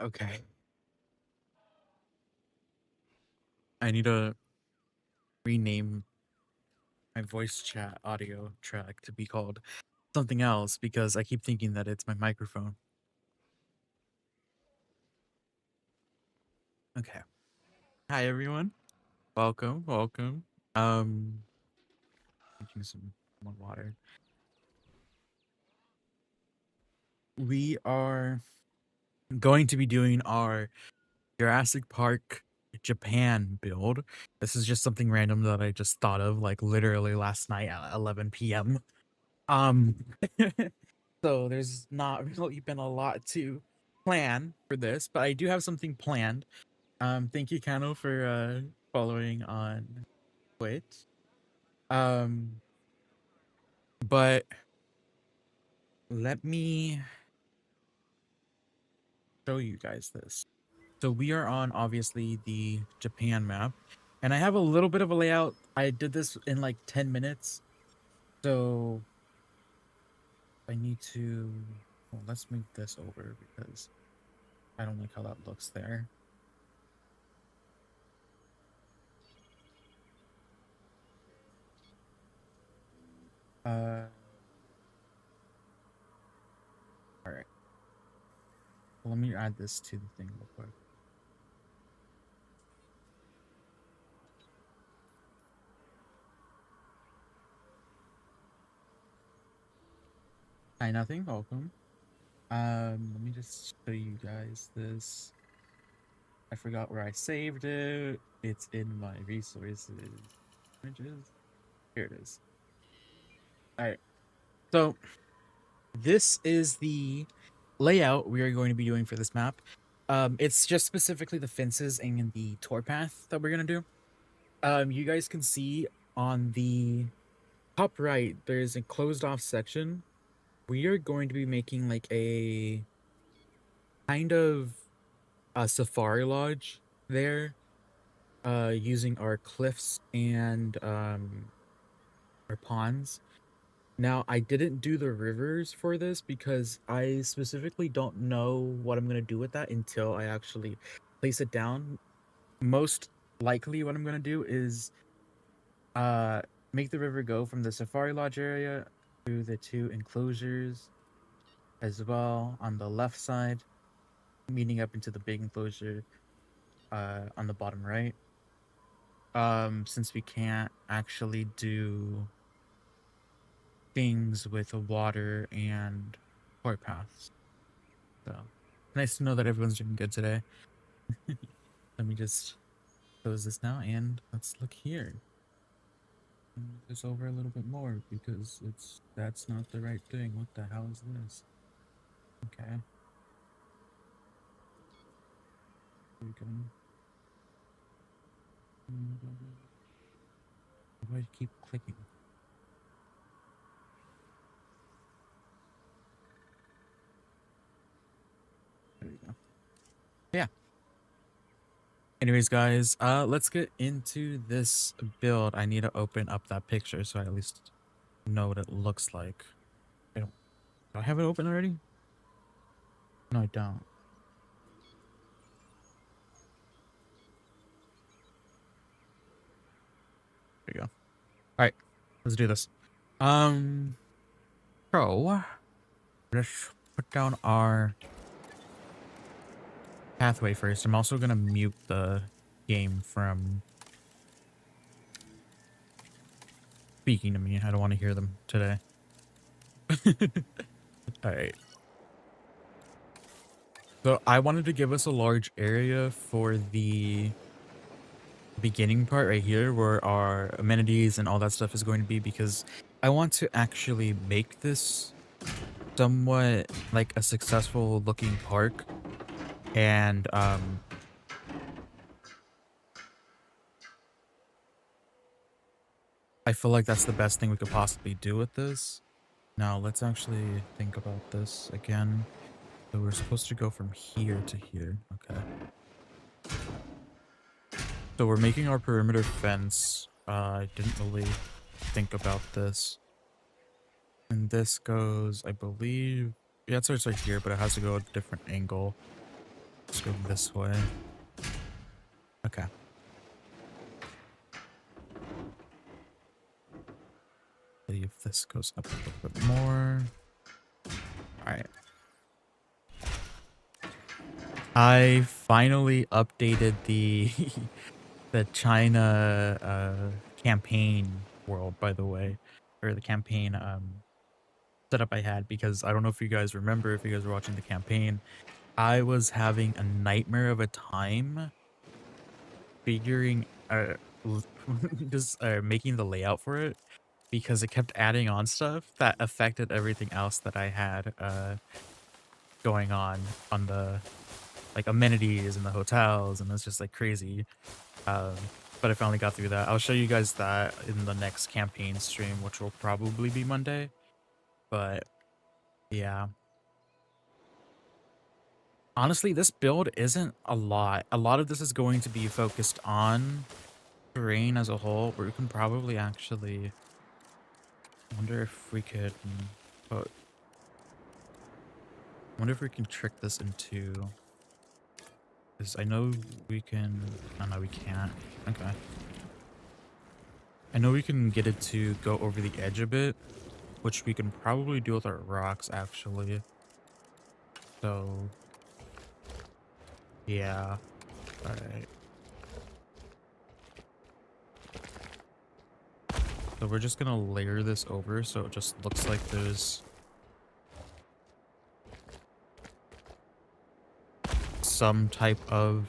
Okay. I need to rename my voice chat audio track to be called something else because I keep thinking that it's my microphone. Okay. Hi everyone. Welcome, welcome. Drinking some more water. We are going to be doing our Jurassic Park Japan build. This is just something random that I just thought of like literally last night at 11 p.m. Um So there's not really been a lot to plan for this, but I do have something planned. Thank you, Kano, for following on Twitch. Um, but let me show you guys this. So we are on obviously the Japan map, and I have a little bit of a layout. I did this in like 10 minutes, so I need to. Well, let's move this over because I don't like how that looks there. Uh, all right. Well, let me add this to the thing real quick. Hi, nothing. Welcome. Let me just show you guys this. I forgot where I saved it. It's in my resources. Images. Here it is. All right. So this is the layout we are going to be doing for this map. It's just specifically the fences and the tour path that we're gonna do. You guys can see on the top right, there's a closed off section. We are going to be making like a kind of a safari lodge there, using our cliffs and our ponds. Now, I didn't do the rivers for this because I specifically don't know what I'm gonna do with that until I actually place it down. Most likely what I'm gonna do is uh make the river go from the safari lodge area to the two enclosures as well on the left side, meeting up into the big enclosure on the bottom right. Since we can't actually do things with water and port paths. So nice to know that everyone's doing good today. Let me just close this now and let's look here. Move this over a little bit more because that's not the right thing. What the hell is this? Okay. Here we go. Why do I keep clicking? There we go. Yeah. Anyways, guys, let's get into this build. I need to open up that picture so I at least know what it looks like. Do I have it open already? No, I don't. There you go. All right, let's do this. So let's put down our pathway first. I'm also gonna mute the game from speaking to me. I don't want to hear them today. All right. So I wanted to give us a large area for the beginning part right here where our amenities and all that stuff is going to be because I want to actually make this somewhat like a successful looking park, and I feel like that's the best thing we could possibly do with this. Now let's actually think about this again. So we're supposed to go from here to here. Okay. So we're making our perimeter fence. I didn't really think about this. And this goes, I believe, yeah, it starts right here, but it has to go at a different angle. Let's go this way. Okay. See if this goes up a little bit more. All right. I finally updated the the China campaign world, by the way, or the campaign setup I had, because I don't know if you guys remember, if you guys were watching the campaign, I was having a nightmare of a time figuring just making the layout for it, because it kept adding on stuff that affected everything else that I had going on the like amenities and the hotels, and it's just like crazy. But I finally got through that. I'll show you guys that in the next campaign stream, which will probably be Monday. But yeah, honestly, this build isn't a lot. A lot of this is going to be focused on terrain as a whole, where we can probably actually wonder if we could put, wonder if we can trick this into, because I know we can, oh no, we can't. Okay. I know we can get it to go over the edge a bit, which we can probably do with our rocks, actually. So, yeah. Alright. So we're just gonna layer this over so it just looks like there's some type of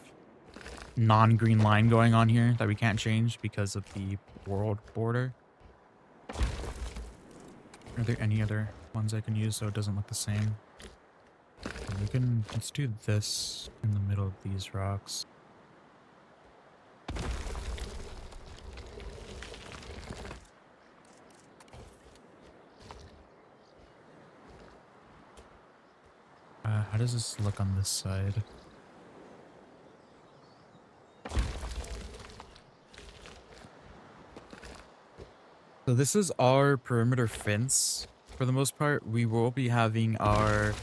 non-green line going on here that we can't change because of the world border. Are there any other ones I can use so it doesn't look the same? We can, let's do this in the middle of these rocks. How does this look on this side? So this is our perimeter fence. For the most part, we will be having our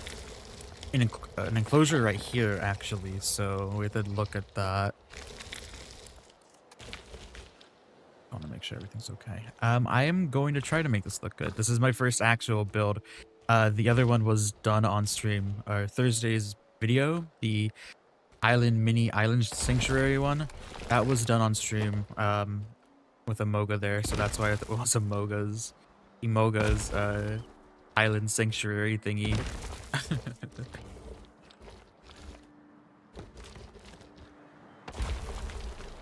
an enclosure right here, actually. So we have to look at that. I want to make sure everything's okay. I am going to try to make this look good. This is my first actual build. The other one was done on stream. Thursday's video, the mini island sanctuary one, that was done on stream. With a Moga there, so that's why it was a Moga's island sanctuary thingy.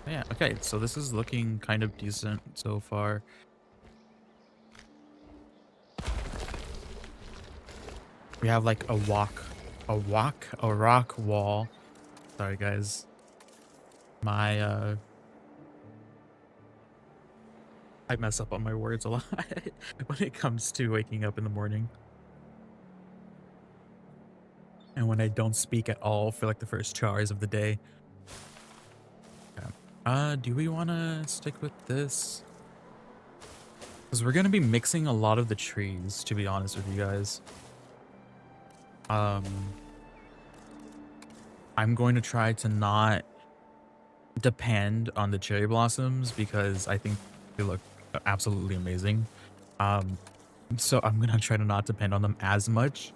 Yeah, okay, so this is looking kind of decent so far. We have like a rock wall. Sorry guys. My I mess up on my words a lot when it comes to waking up in the morning. And when I don't speak at all for like the first 2 hours of the day. Okay. Do we want to stick with this? Because we're going to be mixing a lot of the trees, to be honest with you guys. I'm going to try to not depend on the cherry blossoms because I think they look absolutely amazing. So I'm gonna try to not depend on them as much.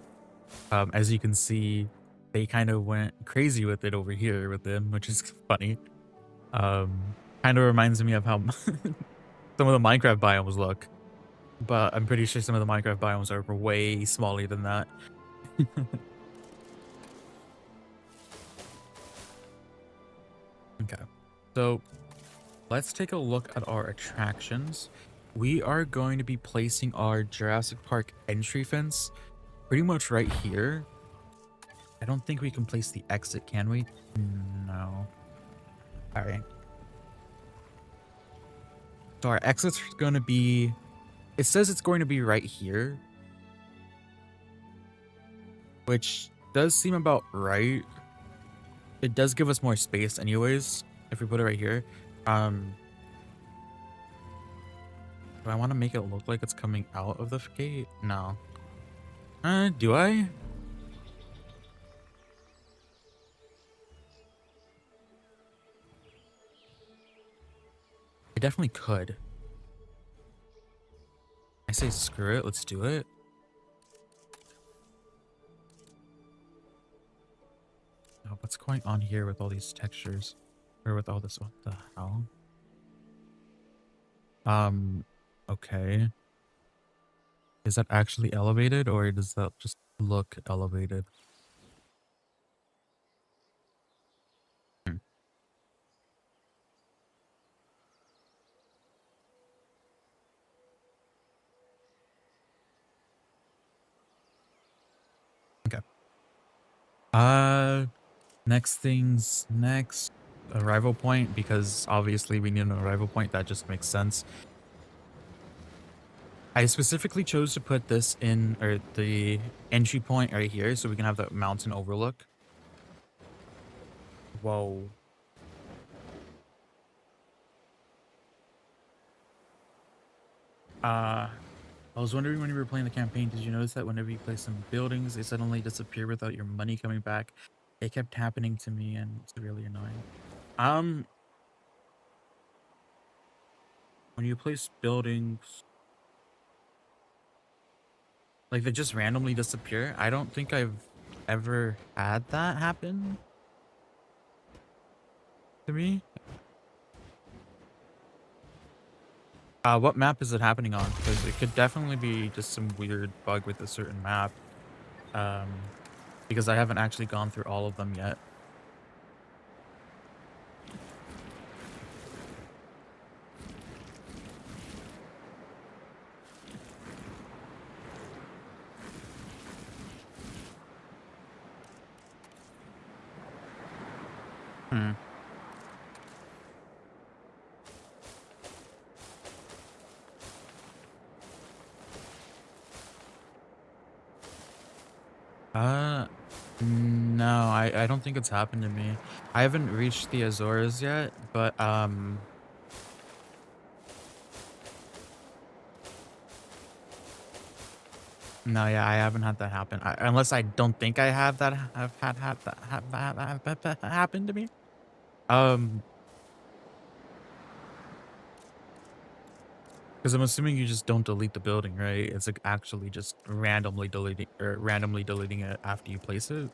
As you can see, they kind of went crazy with it over here with them, which is funny. Kind of reminds me of how some of the Minecraft biomes look, but I'm pretty sure some of the Minecraft biomes are way smaller than that. Okay, so let's take a look at our attractions. We are going to be placing our Jurassic Park entry fence pretty much right here. I don't think we can place the exit, can we? No. All right. So our exit's going to be, it says it's going to be right here, which does seem about right. It does give us more space anyways if we put it right here. Do I want to make it look like it's coming out of the gate? No. Do I? definitely could. I say screw it, let's do it. Oh, what's going on here with all these textures? Or with all this, what the hell? Okay. Is that actually elevated or does that just look elevated? Hmm. Okay. Next things next. Arrival point, because obviously we need an arrival point. That just makes sense. I specifically chose to put this in, or the entry point right here, so we can have that mountain overlook. Whoa. I was wondering when you were playing the campaign, did you notice that whenever you place some buildings, they suddenly disappear without your money coming back? It kept happening to me and it's really annoying. When you place buildings, like they just randomly disappear. I don't think I've ever had that happen to me. What map is it happening on? Because it could definitely be just some weird bug with a certain map. Because I haven't actually gone through all of them yet. Hmm. No, I don't think it's happened to me. I haven't reached the Azores yet, but no, yeah, I haven't had that happen. Unless I don't think I have that have had that have happened to me. Because I'm assuming you just don't delete the building, right? It's like actually just randomly deleting it after you place it.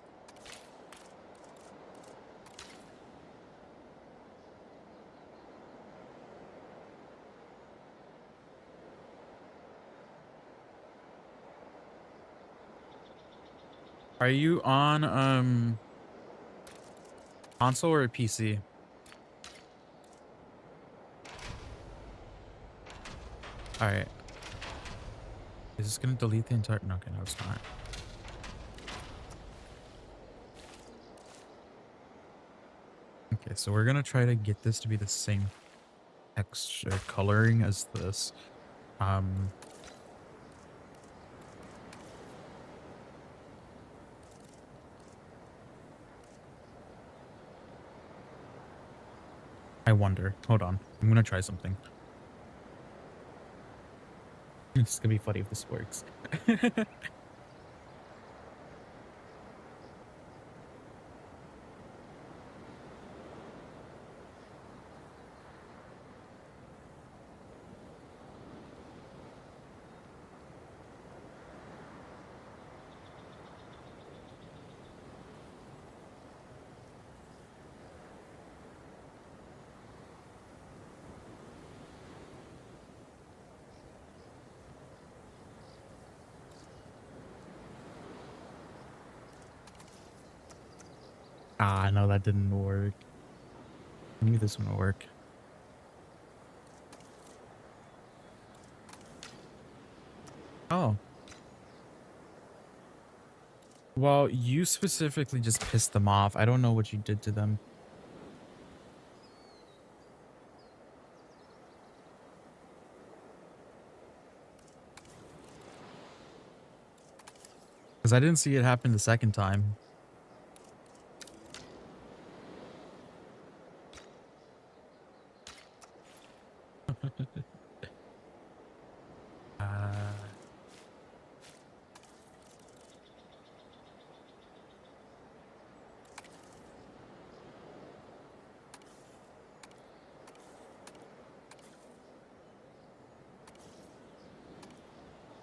Are you on console or PC? All right. Is this gonna delete the entire? No, okay, no, it's not. Okay, so we're gonna try to get this to be the same texture coloring as this. I wonder. Hold on. I'm gonna try something. It's gonna be funny if this works. Ah, no, that didn't work. I knew this one would work. Oh. Well, you specifically just pissed them off. I don't know what you did to them. Because I didn't see it happen the second time.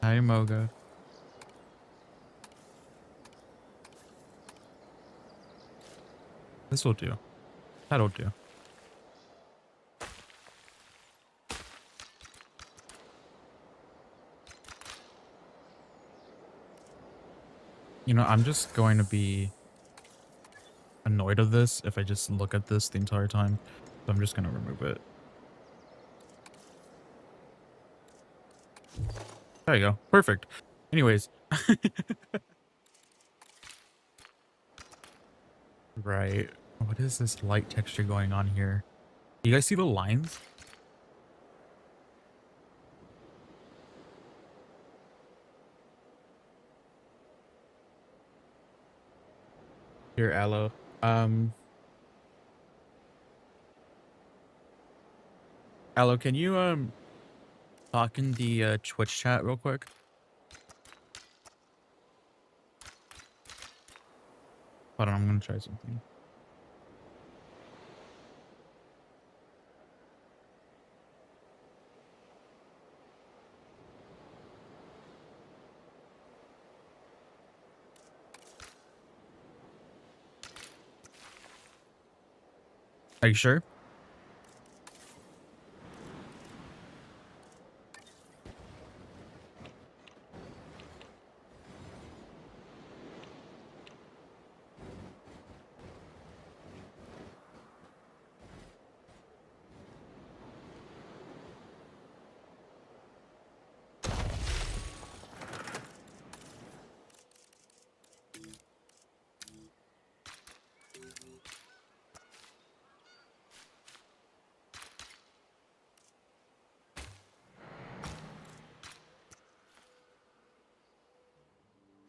Hi, Moga. This will do. That'll do. You know, I'm just going to be annoyed of this if I just look at this the entire time. So I'm just going to remove it. There you go. Perfect. Anyways. Right. What is this light texture going on here? Do you guys see the lines? Here, Aloe. Aloe, can you talk in the Twitch chat real quick? Hold on, I'm gonna try something. Are you sure?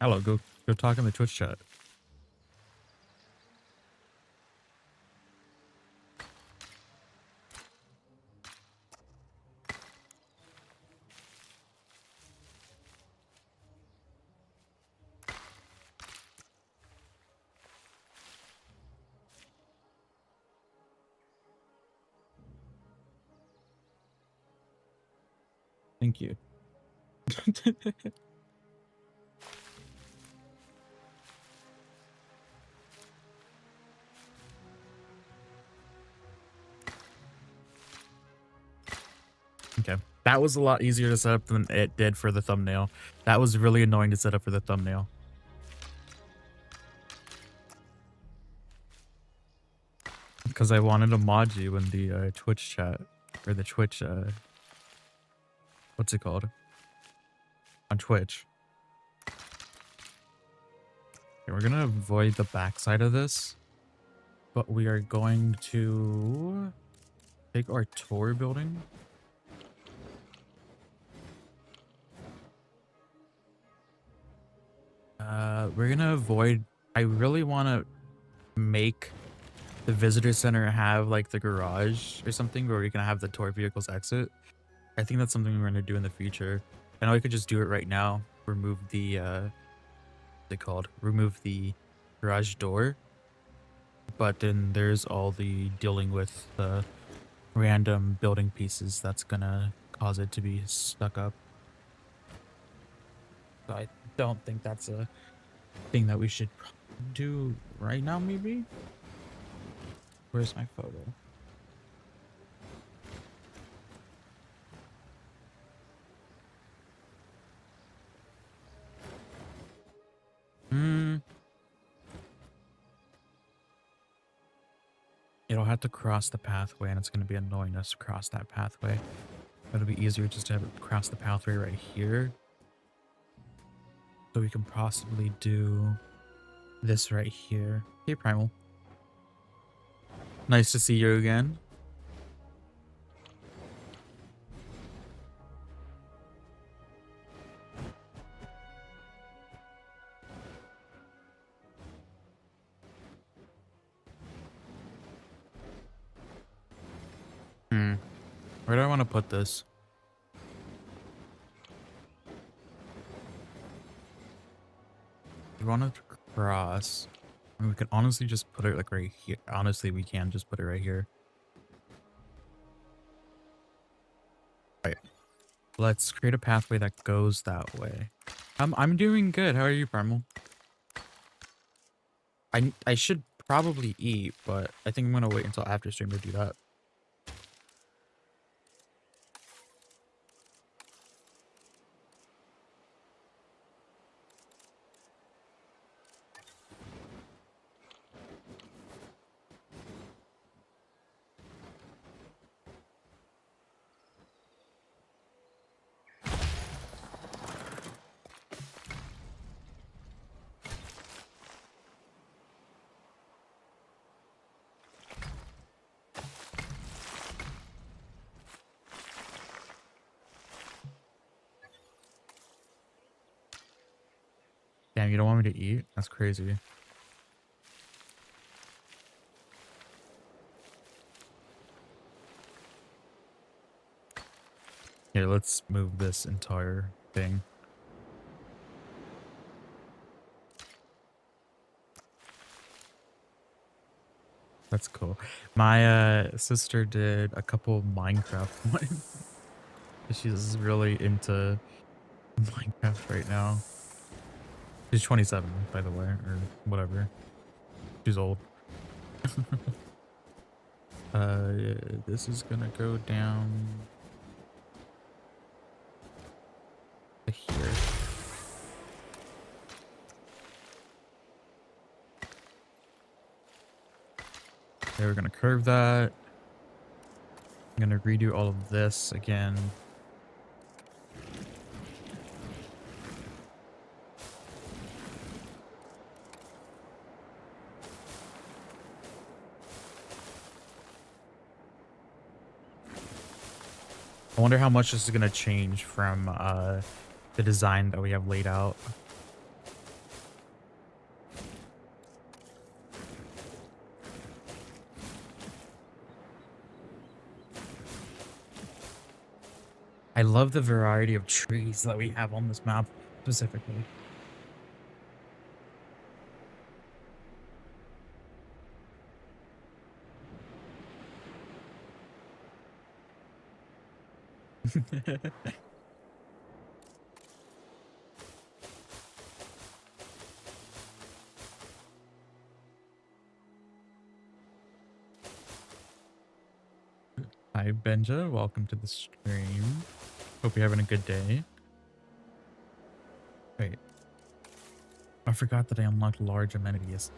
Hello, go talk in the Twitch chat. Thank you. Okay. That was a lot easier to set up than it did for the thumbnail. That was really annoying to set up for the thumbnail. Because I wanted to mod you in the Twitch chat. Or the Twitch, what's it called? On Twitch. Okay, we're gonna avoid the backside of this. But we are going to take our tour building. We're gonna avoid, I really want to make the visitor center have like the garage or something where we can have the tour vehicles exit. I think that's something we're going to do in the future. I know we could just do it right now. Remove the, what's it called? Remove the garage door. But then there's all the dealing with the random building pieces that's going to cause it to be stuck up. So I don't think that's a thing that we should do right now, maybe? Where's my photo? It'll have to cross the pathway, and it's going to be annoying us to cross that pathway. It'll be easier just to have it cross the pathway right here. So we can possibly do this right here. Hey, Primal. Nice to see you again. Where do I want to put this? We want it to cross. I mean, we could honestly just put it like right here. Honestly, we can just put it right here. Right. Let's create a pathway that goes that way. I'm doing good. How are you, Primal? I should probably eat, but I think I'm gonna wait until after stream to do that. Damn, you don't want me to eat? That's crazy. Here, let's move this entire thing. That's cool. My sister did a couple of Minecraft ones. She's really into Minecraft right now. She's 27, by the way, or whatever. She's old. This is gonna go down to here. Okay, we're gonna curve that. I'm gonna redo all of this again. I wonder how much this is gonna change from the design that we have laid out. I love the variety of trees that we have on this map specifically. Hi Benja, welcome to the stream. Hope you're having a good day. Wait. I forgot that I unlocked large amenities.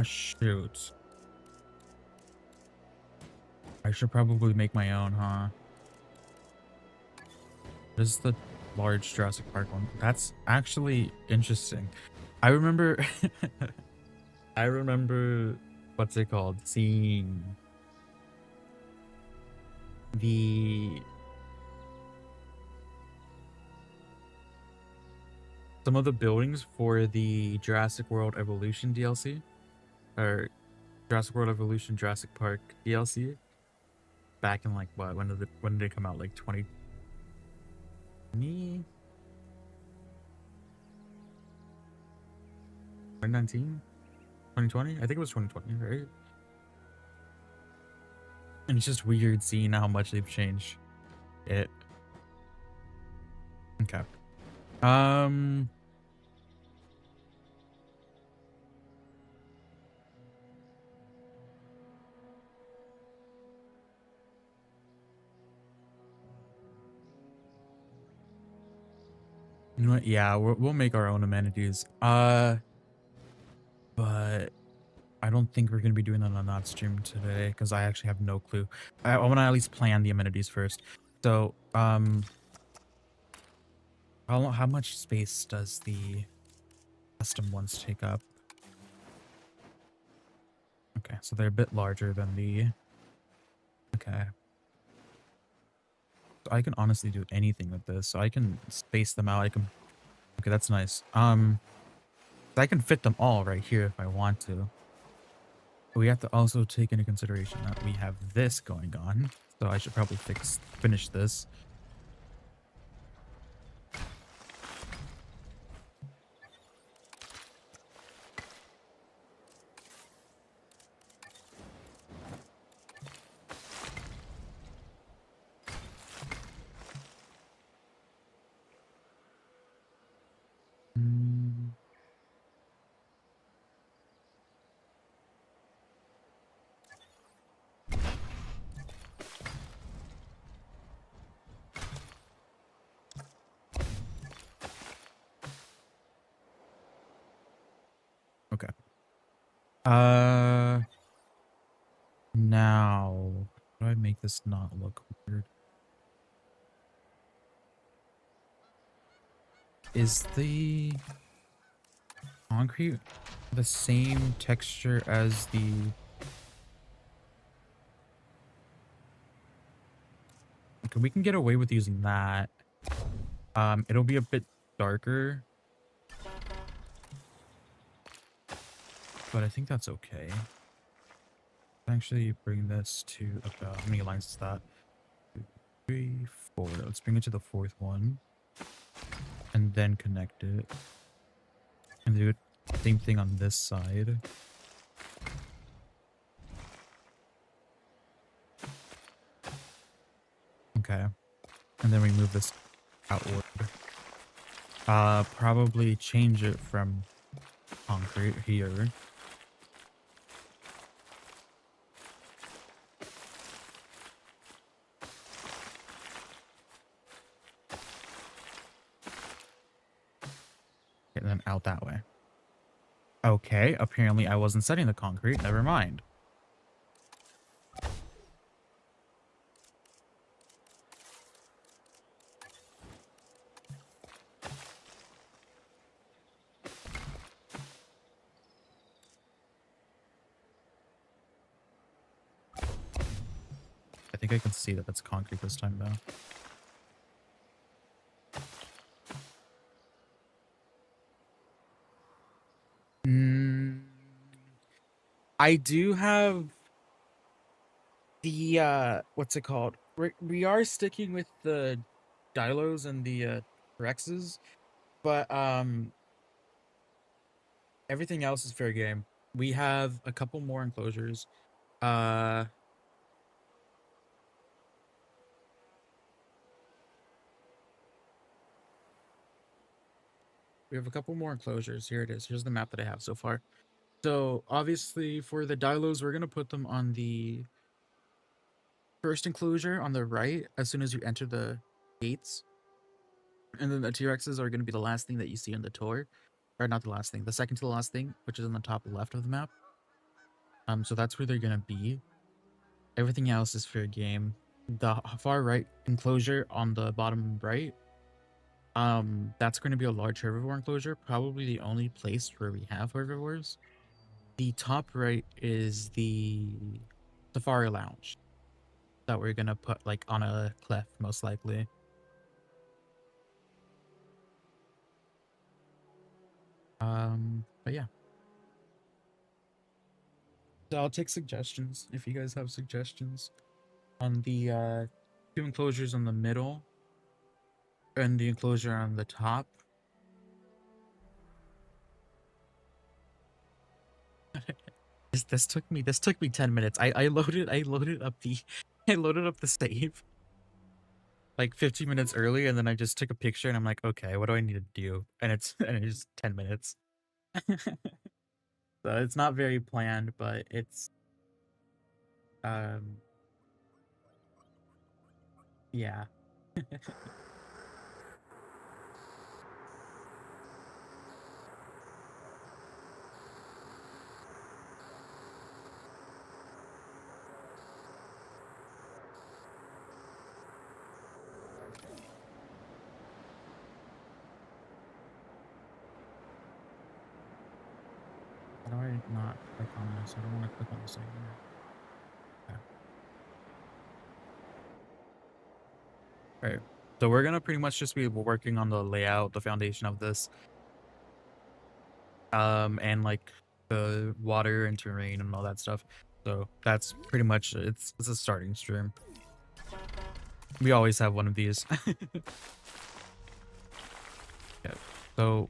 Shoot. I should probably make my own, huh? This is the large Jurassic Park one. That's actually interesting. I remember I remember what's it called? Seeing some of the buildings for the Jurassic World Evolution DLC, or Jurassic World Evolution Jurassic Park DLC, back in like what? When did it come out? Like 2020? 2019? 2020? I think it was 2020, right? And it's just weird seeing how much they've changed it. Okay. You know what? Yeah, we'll make our own amenities. But I don't think we're gonna be doing that on that stream today because I actually have no clue. I want to at least plan the amenities first. So, how much space does the custom ones take up? Okay, so they're a bit larger than the. Okay. So I can honestly do anything with this. So I can space them out. I can. Okay, that's nice. I can fit them all right here if I want to. But we have to also take into consideration that we have this going on. So I should probably finish this. Okay. Now, how do I make this not look weird? Is the concrete the same texture as the... Okay, we can get away with using that. It'll be a bit darker, but I think that's okay. Actually, bring this to about... How many lines is that? 2, 3, 4. Let's bring it to the fourth one. And then connect it. And do the same thing on this side. Okay. And then we move this outward. Probably change it from concrete here. And then out that way. Okay, apparently I wasn't setting the concrete. Never mind. I think I can see that that's concrete this time, though. I do have the, what's it called? We are sticking with the Dilos and the Rexes, but everything else is fair game. We have a couple more enclosures. We have a couple more enclosures. Here it is. Here's the map that I have so far. So obviously for the Dilos, we're gonna put them on the first enclosure on the right as soon as you enter the gates. And then the T-Rexes are gonna be the last thing that you see on the tour. Or not the last thing, the second to the last thing, which is on the top left of the map. So that's where they're gonna be. Everything else is fair game. The far right enclosure on the bottom right, that's going to be a large herbivore enclosure, probably the only place where we have herbivores. The top right is the safari lounge that we're gonna put like on a cliff, most likely. But yeah. So I'll take suggestions if you guys have suggestions on the two enclosures in the middle and the enclosure on the top. This took me 10 minutes. I loaded up the I loaded up the save like 15 minutes early, and then I just took a picture and I'm like, okay, what do I need to do? And it's 10 minutes. So it's not very planned, but it's yeah. How do I not click on this? I don't want to click on this anymore. Okay. Alright. So we're gonna pretty much just be working on the layout, the foundation of this. And like the water and terrain and all that stuff. So that's pretty much it's a starting stream. We always have one of these. Yeah. So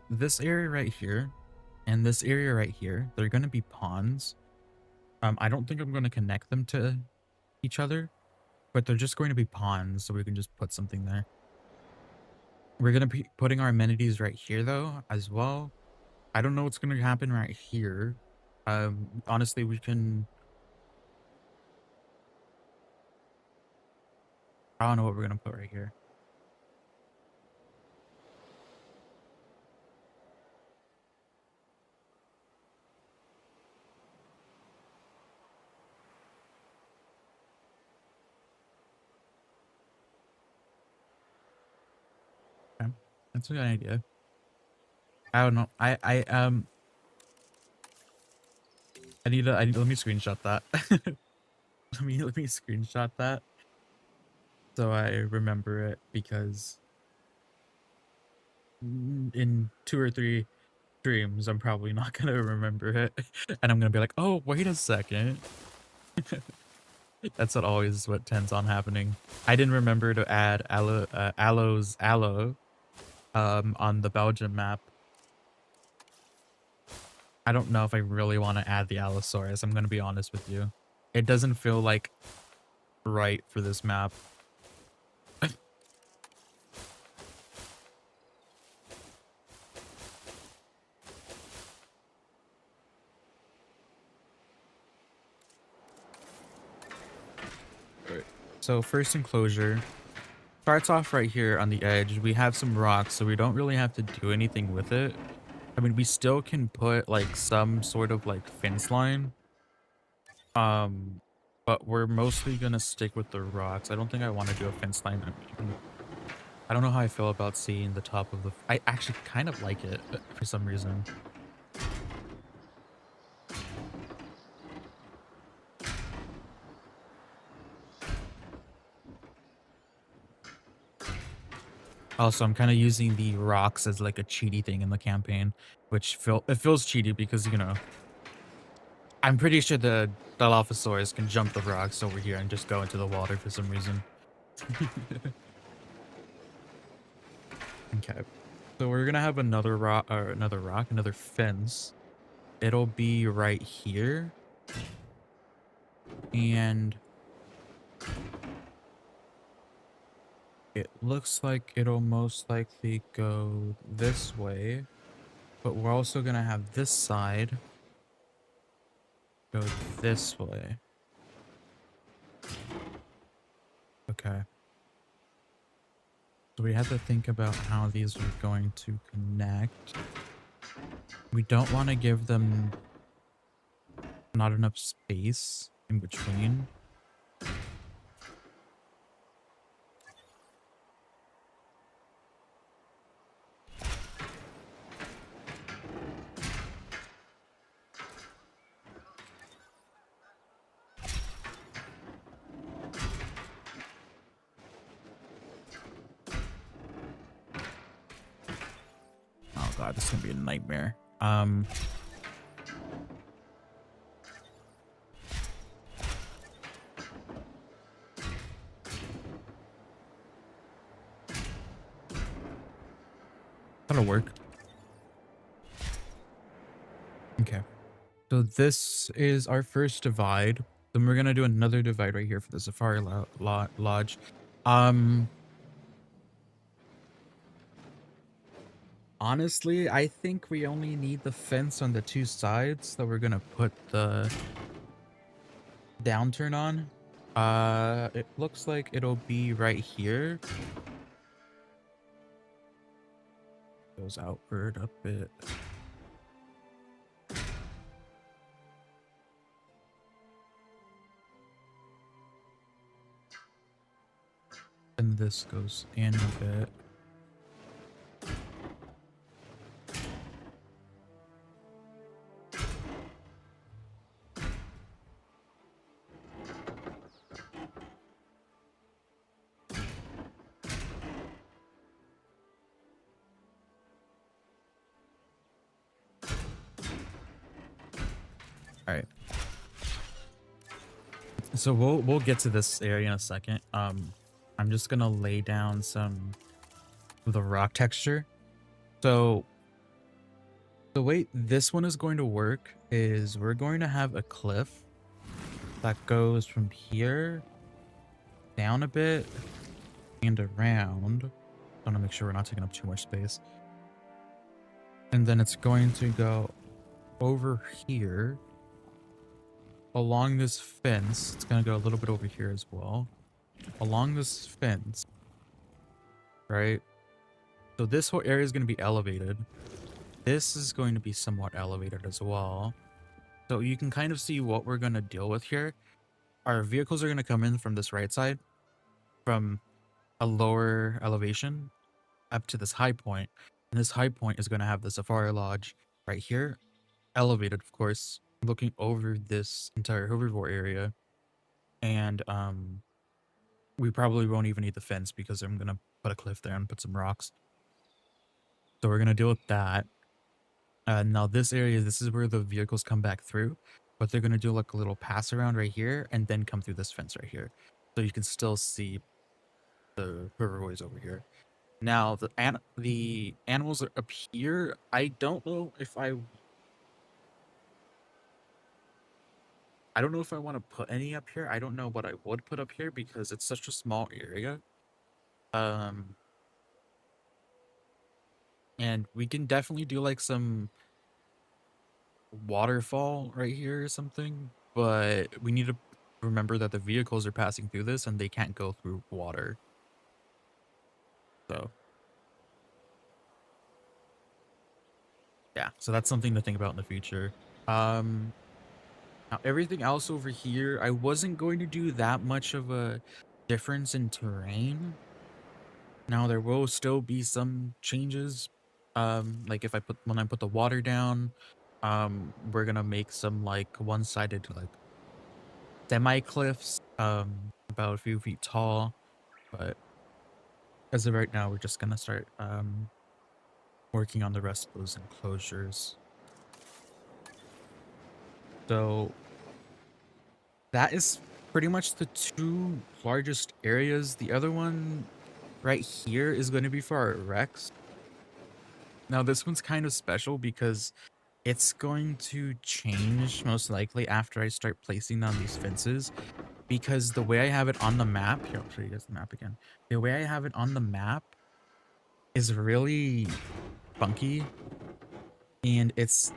this area right here and this area right here, they're going to be ponds. I don't think I'm going to connect them to each other, but they're just going to be ponds, so we can just put something there. We're going to be putting our amenities right here, though, as well. I don't know what's going to happen right here. Honestly, we can. I don't know what we're gonna put right here. Okay. That's a good idea. I don't know. Let me screenshot that. Let me screenshot that so I remember it, because in 2 or 3 streams I'm probably not gonna remember it, and I'm gonna be like, oh, wait a second. That's what tends on happening. I didn't remember to add Aloe's Aloe on the Belgium map. I don't know if I really want to add the Allosaurus. I'm gonna be honest with you. It doesn't feel like right for this map. Right. So first enclosure starts off right here on the edge. We have some rocks, so we don't really have to do anything with it. I mean, we still can put like some sort of like fence line. But we're mostly gonna stick with the rocks. I don't think I want to do a fence line. I don't know how I feel about seeing the top of the... I actually kind of like it for some reason. Also, I'm kind of using the rocks as like a cheaty thing in the campaign, which it feels cheaty because, you know, I'm pretty sure the Dilophosaurus can jump the rocks over here and just go into the water for some reason. Okay, so we're gonna have another another fence. It'll be right here, and it looks like it'll most likely go this way, but we're also gonna have this side go this way. Okay. So we have to think about how these are going to connect. We don't want to give them not enough space in between. Oh god, this is gonna be a nightmare. That'll work. Okay. So this is our first divide. Then we're gonna do another divide right here for the Safari Lodge. Honestly, I think we only need the fence on the 2 sides that we're gonna put the downturn on. It looks like it'll be right here. Goes outward a bit. And this goes in a bit. All right. So we'll get to this area in a second. I'm just gonna lay down some of the rock texture. So the way this one is going to work is we're going to have a cliff that goes from here down a bit and around. I want to make sure we're not taking up too much space. And then it's going to go over here along this fence, it's gonna go a little bit over here as well. Along this fence, right? So this whole area is gonna be elevated. This is going to be somewhat elevated as well. So you can kind of see what we're gonna deal with here. Our vehicles are gonna come in from this right side, from a lower elevation up to this high point. And this high point is gonna have the Safari Lodge right here, elevated, of course, looking over this entire herbivore area. And we probably won't even need the fence because I'm gonna put a cliff there and put some rocks. So we're gonna deal with that. Now this area, this is where the vehicles come back through, but they're gonna do like a little pass around right here and then come through this fence right here, so you can still see the herbivores over here. Now the animals are up here. I don't know if I don't know if I want to put any up here. I don't know what I would put up here because it's such a small area. And we can definitely do like some waterfall right here or something, but we need to remember that the vehicles are passing through this and they can't go through water. So yeah, so that's something to think about in the future. Now everything else over here, I wasn't going to do that much of a difference in terrain. Now there will still be some changes. Like if when I put the water down, we're gonna make some like one-sided like semi-cliffs, about a few feet tall. But as of right now, we're just gonna start working on the rest of those enclosures. So that is pretty much the two largest areas. The other one right here is going to be for our Rex. Now this one's kind of special because it's going to change most likely after I start placing down these fences, because the way I have it on the map, here, I'll show you guys the map again. The way I have it on the map is really funky, and it's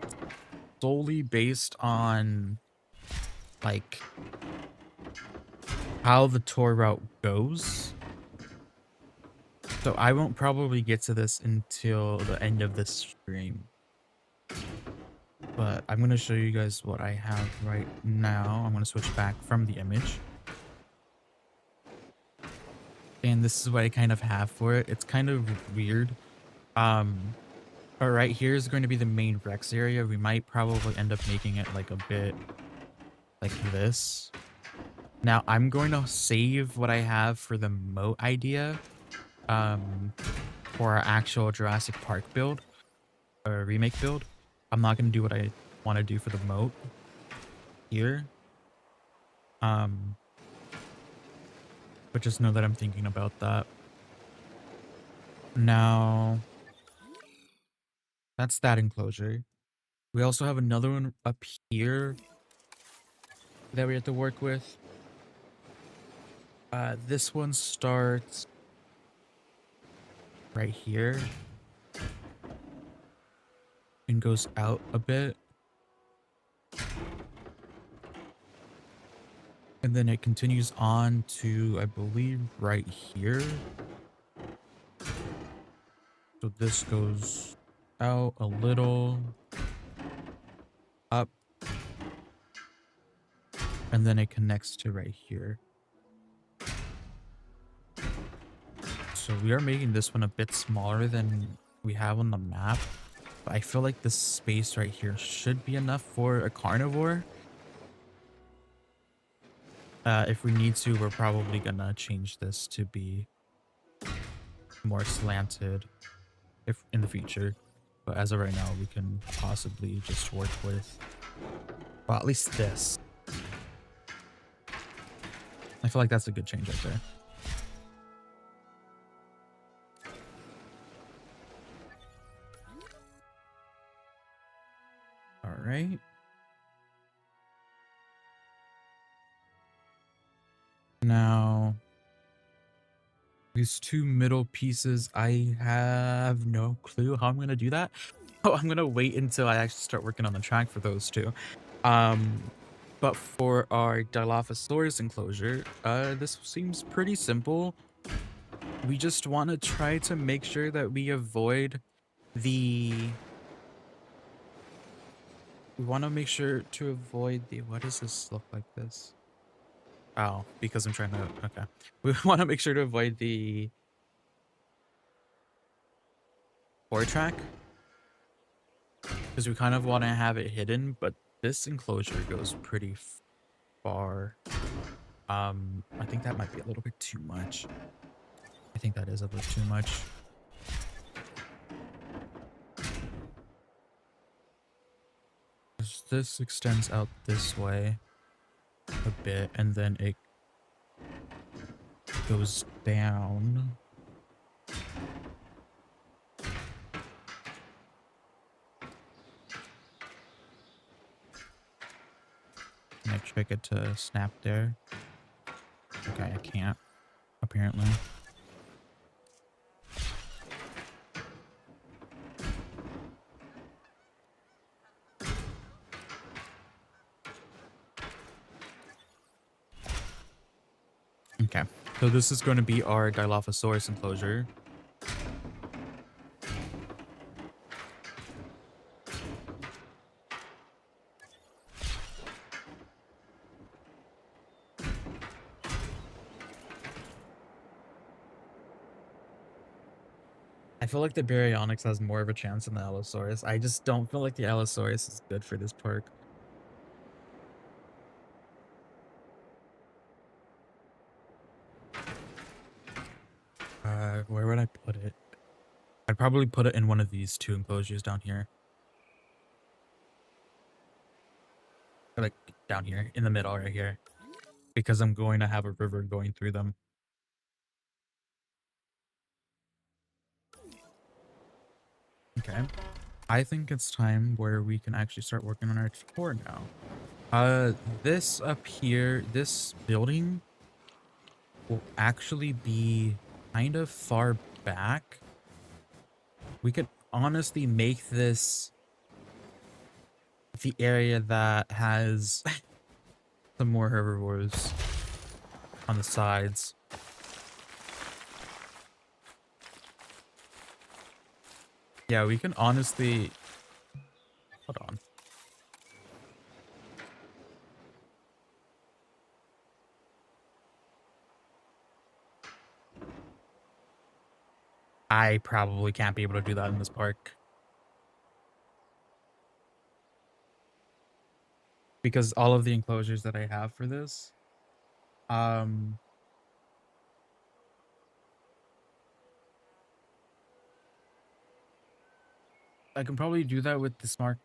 solely based on like how the tour route goes. So I won't probably get to this until the end of this stream. But I'm going to show you guys what I have right now. I'm going to switch back from the image. And this is what I kind of have for it. It's kind of weird. But right here is going to be the main Rex area. We might probably end up making it like a bit like this. Now I'm going to save what I have for the moat idea, for our actual Jurassic Park build or remake build. I'm not going to do what I want to do for the moat here. But just know that I'm thinking about that. Now, that's that enclosure. We also have another one up here that we have to work with. This one starts right here and goes out a bit. And then it continues on to, I believe, right here. So this goes out a little, up, and then it connects to right here. So we are making this one a bit smaller than we have on the map. But I feel like this space right here should be enough for a carnivore. If we need to, we're probably gonna change this to be more slanted if in the future. But as of right now, we can possibly just work with, well, at least this. I feel like that's a good change right there. All right. Now, these two middle pieces, I have no clue how I'm going to do that. Oh, I'm going to wait until I actually start working on the track for those two. But for our Dilophosaurus enclosure, this seems pretty simple. We just want to try to make sure that we avoid the... We want to make sure to avoid the... What does this look like this? Oh, because I'm trying to... Okay. We want to make sure to avoid the 4-track. Because we kind of want to have it hidden, but this enclosure goes pretty far. I think that might be a little bit too much. I think that is a bit too much. This extends out this way a bit, and then it goes down. Can I trick it to snap there? Okay, I can't, apparently. Okay, so this is going to be our Dilophosaurus enclosure. I feel like the Baryonyx has more of a chance than the Allosaurus. I just don't feel like the Allosaurus is good for this park. Where would I put it? I'd probably put it in one of these two enclosures down here. Or like down here, in the middle right here. Because I'm going to have a river going through them. Okay. I think it's time where we can actually start working on our tour now. This up here, this building will actually be kind of far back. We could honestly make this the area that has some more herbivores on the sides. Yeah, we can honestly... Hold on. I probably can't be able to do that in this park. Because all of the enclosures that I have for this, I can probably do that with the small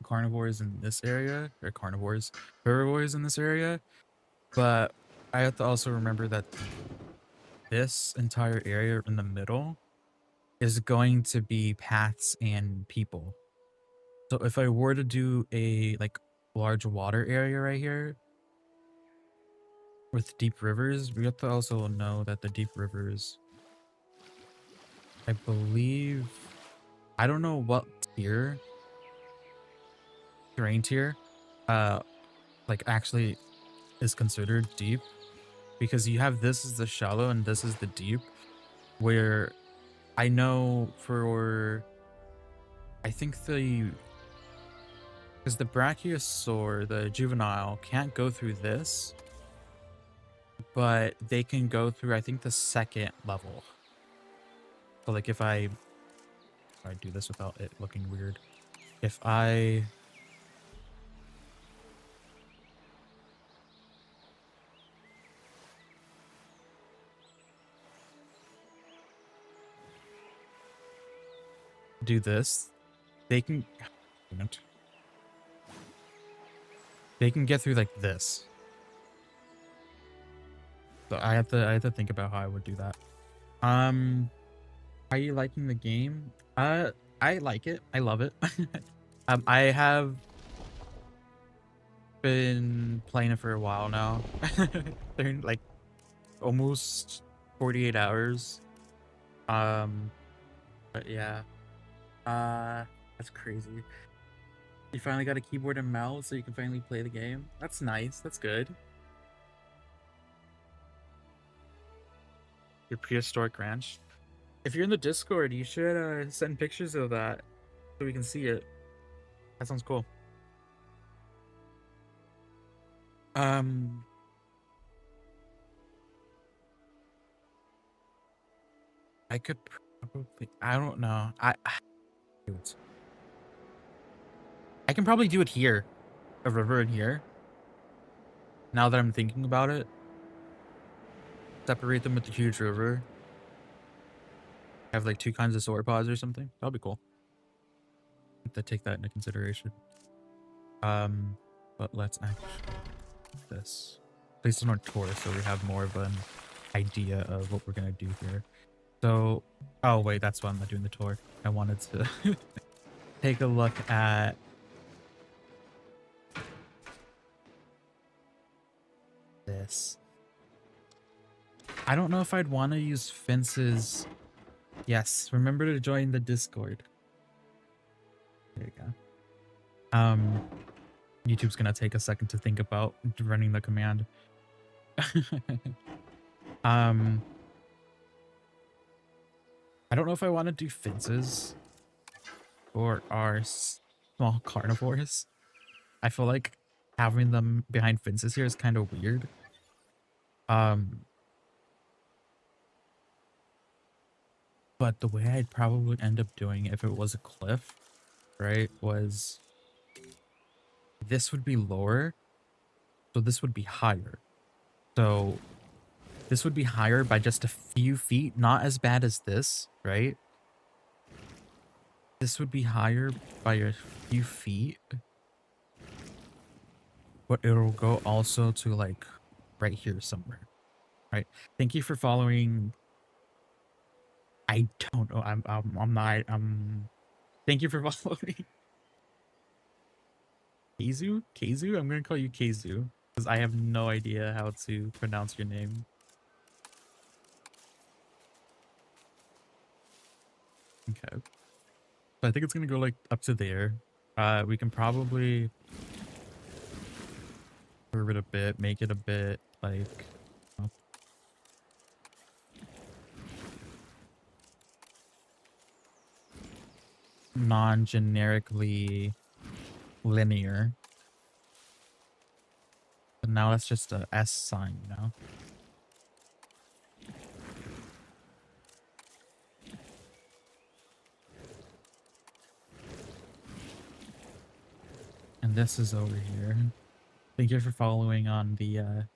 carnivores in this area, or herbivores in this area, but I have to also remember that this entire area in the middle is going to be paths and people. So if I were to do a like large water area right here with deep rivers, we have to also know that the deep rivers, I believe, I don't know what terrain tier, like actually is considered deep, because you have this is the shallow and this is the deep, where I know for, I think because the brachiosaur, the juvenile, can't go through this, but they can go through, I think, the second level. So like if I do this without it looking weird, if I do this, they can get through like this. So I have to think about how I would do that. Are you liking the game? I like it. I love it. I have been playing it for a while now. They're like almost 48 hours. But yeah. That's crazy. You finally got a keyboard and mouse so you can finally play the game. That's nice. That's good. Your prehistoric ranch. If you're in the Discord, you should send pictures of that so we can see it. That sounds cool. I could probably. I don't know. I can probably do it here, a river in here. Now that I'm thinking about it, separate them with the huge river. Have like 2 kinds of sauropods or something. That'll be cool. To take that into consideration. But let's actually do this. Place it on tour so we have more of an idea of what we're gonna do here. So, oh wait, that's why I'm not doing the tour. I wanted to take a look at this. I don't know if I'd want to use fences. Yes, remember to join the Discord. There you go. YouTube's gonna take a second to think about running the command. I don't know if I want to do fences for our small carnivores. I feel like having them behind fences here is kind of weird. But the way I'd probably end up doing it if it was a cliff, right, was this would be lower, so this would be higher. So this would be higher by just a few feet, not as bad as this, right? This would be higher by a few feet, but it'll go also to like right here somewhere, right? Thank you for following. I don't know. I'm not. Thank you for following. Kazu? Kazu? I'm gonna call you Kazu because I have no idea how to pronounce your name. Okay. So I think it's gonna go like up to there. We can probably curve it a bit, make it a bit like non-generically linear. But now that's just a S sign, you know? And this is over here. Thank you for following on the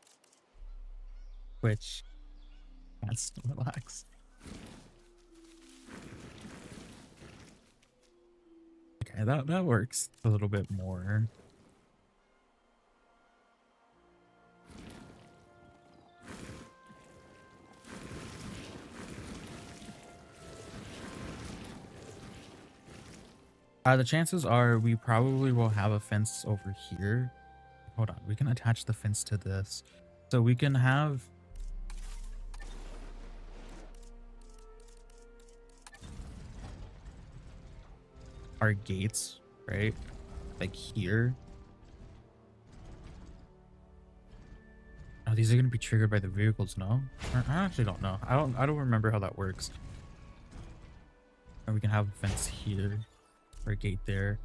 Twitch. Let's relax. Okay, that works a little bit more. The chances are we probably will have a fence over here. Hold on, we can attach the fence to this. So we can have our gates, right? Like here. Oh, these are gonna be triggered by the vehicles, no? I actually don't know. I don't remember how that works. And we can have a fence here. Or a gate there.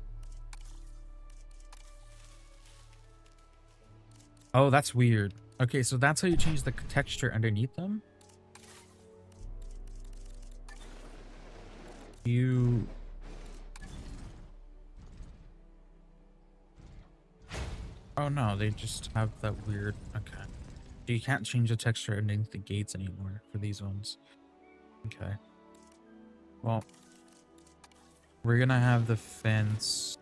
Oh, that's weird. Okay, so that's how you change the texture underneath them. Oh no, they just have that weird. Okay. You can't change the texture underneath the gates anymore for these ones. Okay. Well, we're gonna have the fence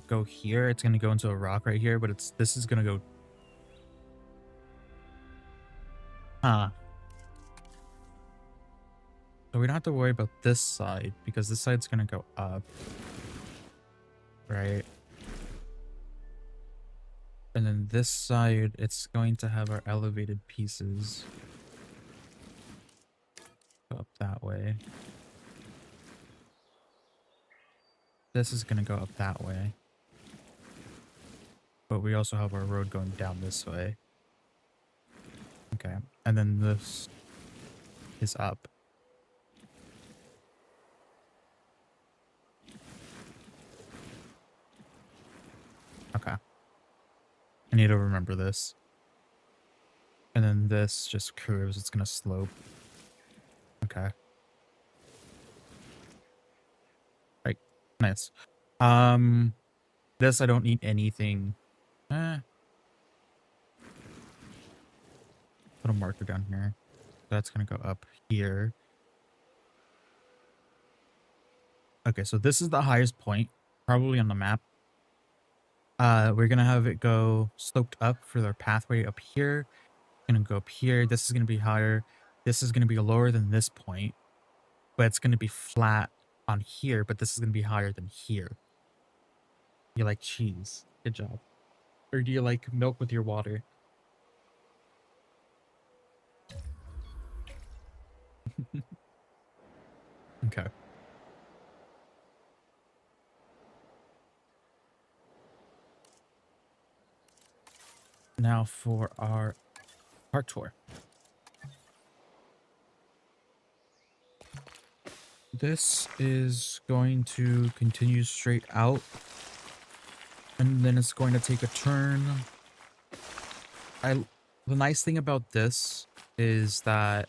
go here. It's gonna go into a rock right here, but this is gonna go. Huh. So we don't have to worry about this side because this side's gonna go up. Right. And then this side, it's going to have our elevated pieces go up that way. this is going to go up that way. But we also have our road going down this way. Okay. And then this is up. Okay. I need to remember this. And then this just curves. It's going to slope. Okay. Right. Nice. This I don't need anything. Put a marker down here. That's going to go up here. Okay, so this is the highest point, probably on the map. We're going to have it go sloped up for their pathway up here. Going to go up here. This is going to be higher. This is going to be lower than this point, but it's going to be flat on here, but this is going to be higher than here. You like cheese? Good job. Or do you like milk with your water? Okay. Now for our park tour. This is going to continue straight out, and then it's going to take a turn. The nice thing about this is that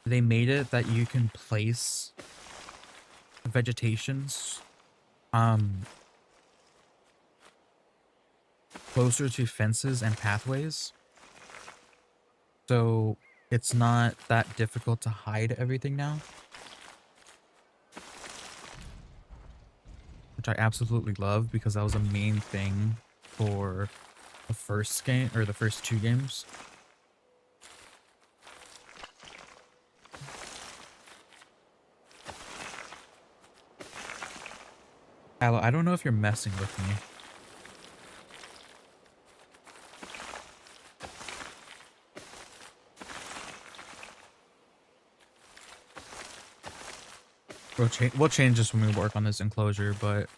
they made it that you can place vegetations closer to fences and pathways, so it's not that difficult to hide everything now, which I absolutely love because that was a main thing for the first game, or the first two games. Aloe, I don't know if you're messing with me. We'll change this when we work on this enclosure, but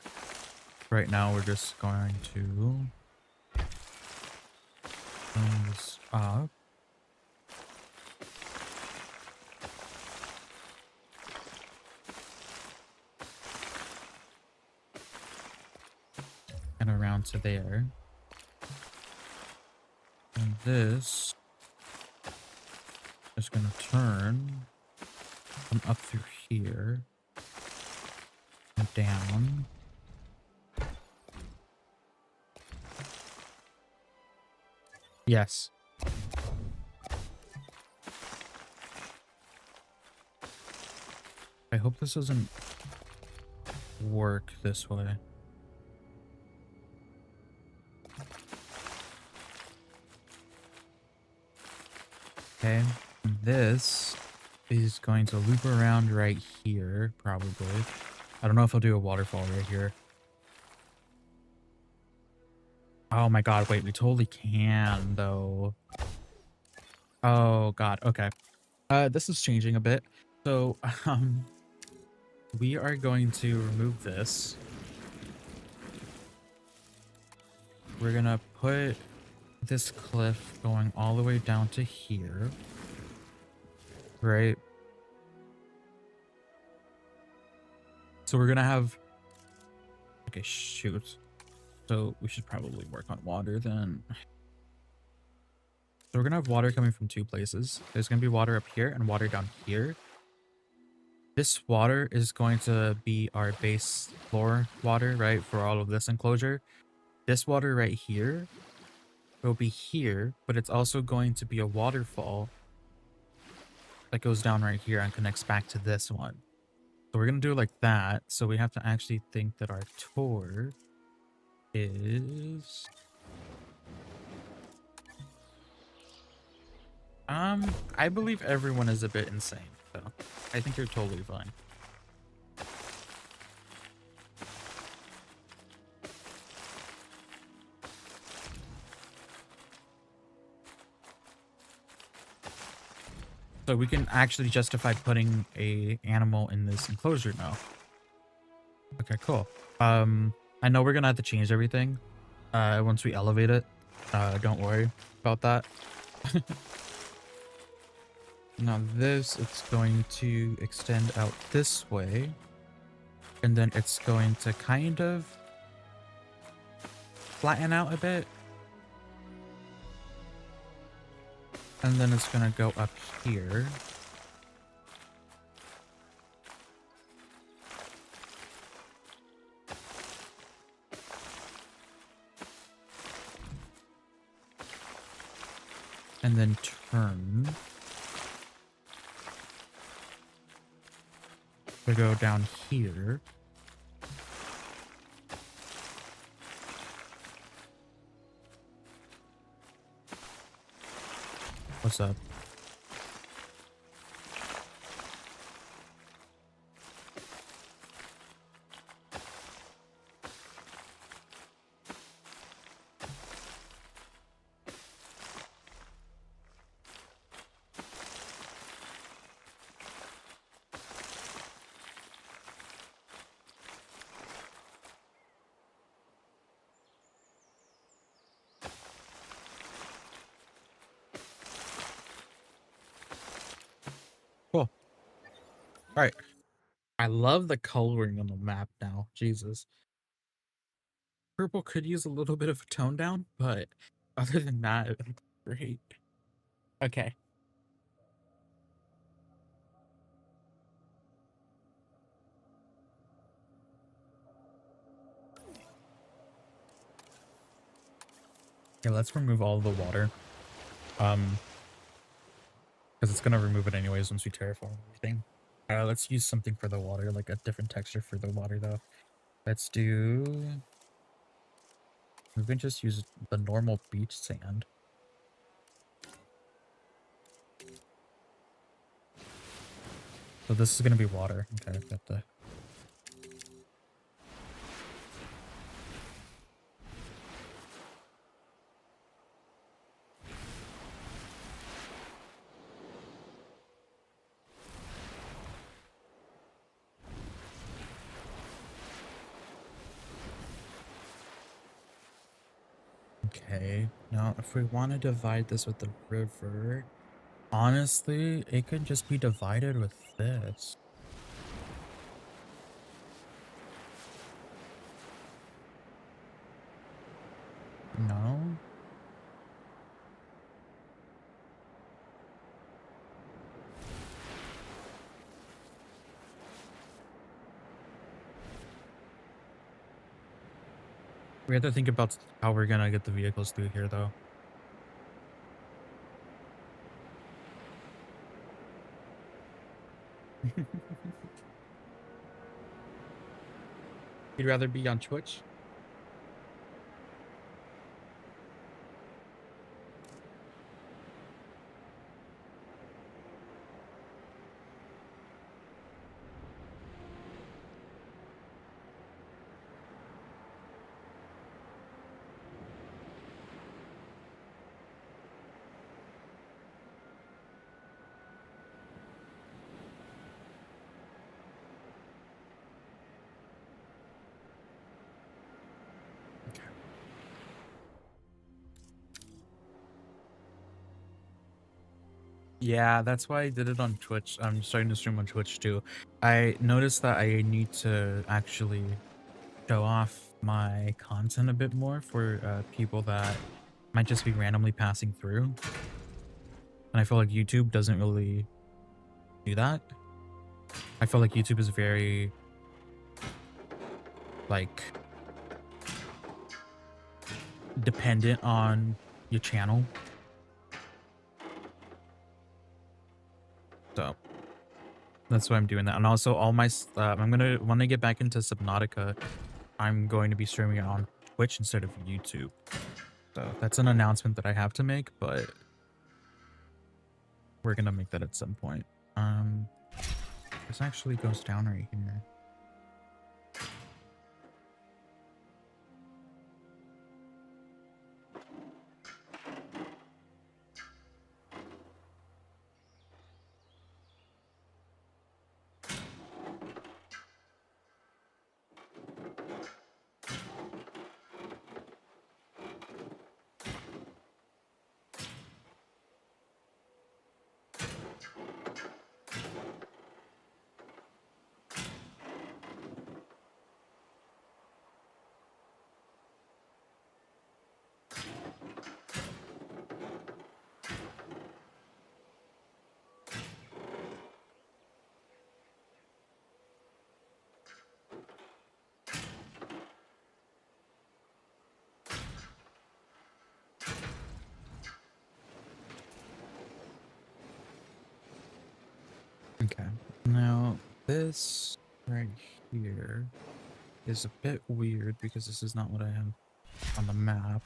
right now we're just going to turn this up. And around to there. And this is going to turn up through here. Down. Yes. I hope this doesn't work this way. Okay. This is going to loop around right here, probably. I don't know if I'll do a waterfall right here. Oh my god, wait, we totally can, though. Oh god, okay. This is changing a bit. So, we are going to remove this. We're gonna put this cliff going all the way down to here. Right? So we're gonna have, okay, shoot. So we should probably work on water then. So we're gonna have water coming from two places. There's gonna be water up here and water down here. This water is going to be our base floor water, right, for all of this enclosure. This water right here will be here, but it's also going to be a waterfall that goes down right here and connects back to this one. So we're going to do it like that. So we have to actually think that our tour is... I believe everyone is a bit insane, so I think you're totally fine. So we can actually justify putting a animal in this enclosure now. Okay, cool. I know we're gonna have to change everything once we elevate it. Don't worry about that. Now this, it's going to extend out this way, and then it's going to kind of flatten out a bit, and then it's gonna go up here. And then turn to go down here. What's up? Cool. All right. I love the coloring on the map now. Jesus. Purple could use a little bit of a tone down, but other than that, it's great. Okay. Yeah, let's remove all the water. Because it's gonna remove it anyways once we terraform everything. Let's use something for the water, like a different texture for the water though. Let's do... We can just use the normal beach sand. So this is gonna be water. Okay, I've got the... Okay, now if we want to divide this with the river, honestly, it could just be divided with this. No? We have to think about how we're gonna get the vehicles through here though. You'd rather be on Twitch? Yeah, that's why I did it on Twitch. I'm starting to stream on Twitch too. I noticed that I need to actually show off my content a bit more for people that might just be randomly passing through. And I feel like YouTube doesn't really do that. I feel like YouTube is very, like, dependent on your channel. So that's why I'm doing that. And also all my I'm gonna, when I get back into Subnautica, I'm going to be streaming it on Twitch instead of YouTube. So that's an announcement that I have to make, but we're gonna make that at some point. This actually goes down right here. Okay. Now, this right here is a bit weird because this is not what I have on the map.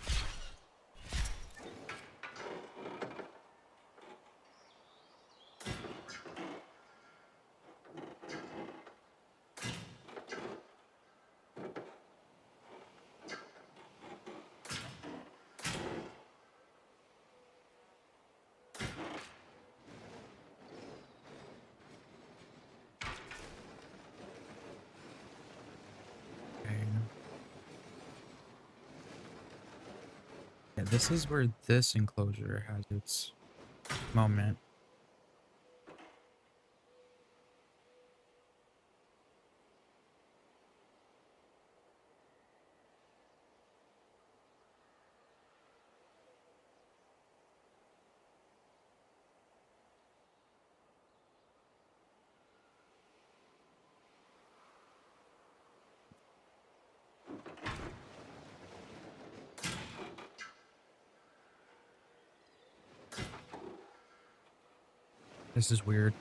Okay. Yeah, this is where this enclosure has its moment. This is weird.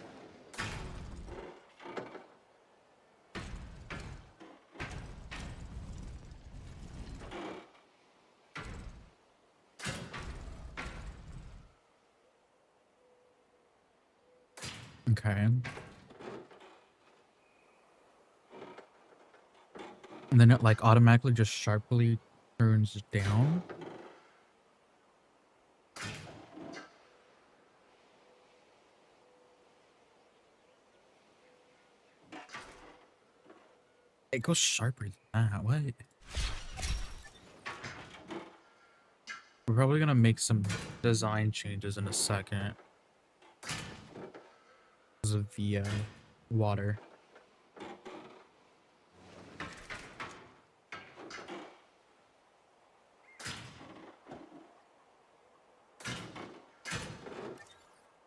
Okay. And then it like automatically just sharply turns down. It goes sharper than that. What? We're probably gonna make some design changes in a second because of the water.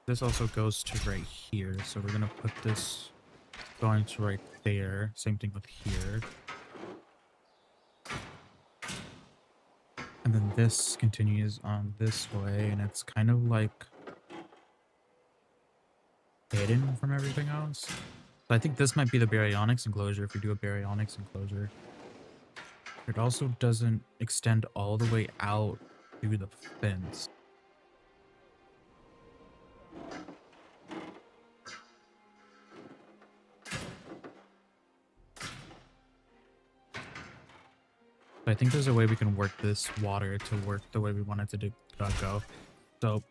This also goes to right here, so we're gonna put this going to right there. Same thing with here. And then this continues on this way, and it's kind of like hidden from everything else. So I think this might be the baryonics enclosure if we do a baryonics enclosure. It also doesn't extend all the way out to the fence. But I think there's a way we can work this water to work the way we want it to go. So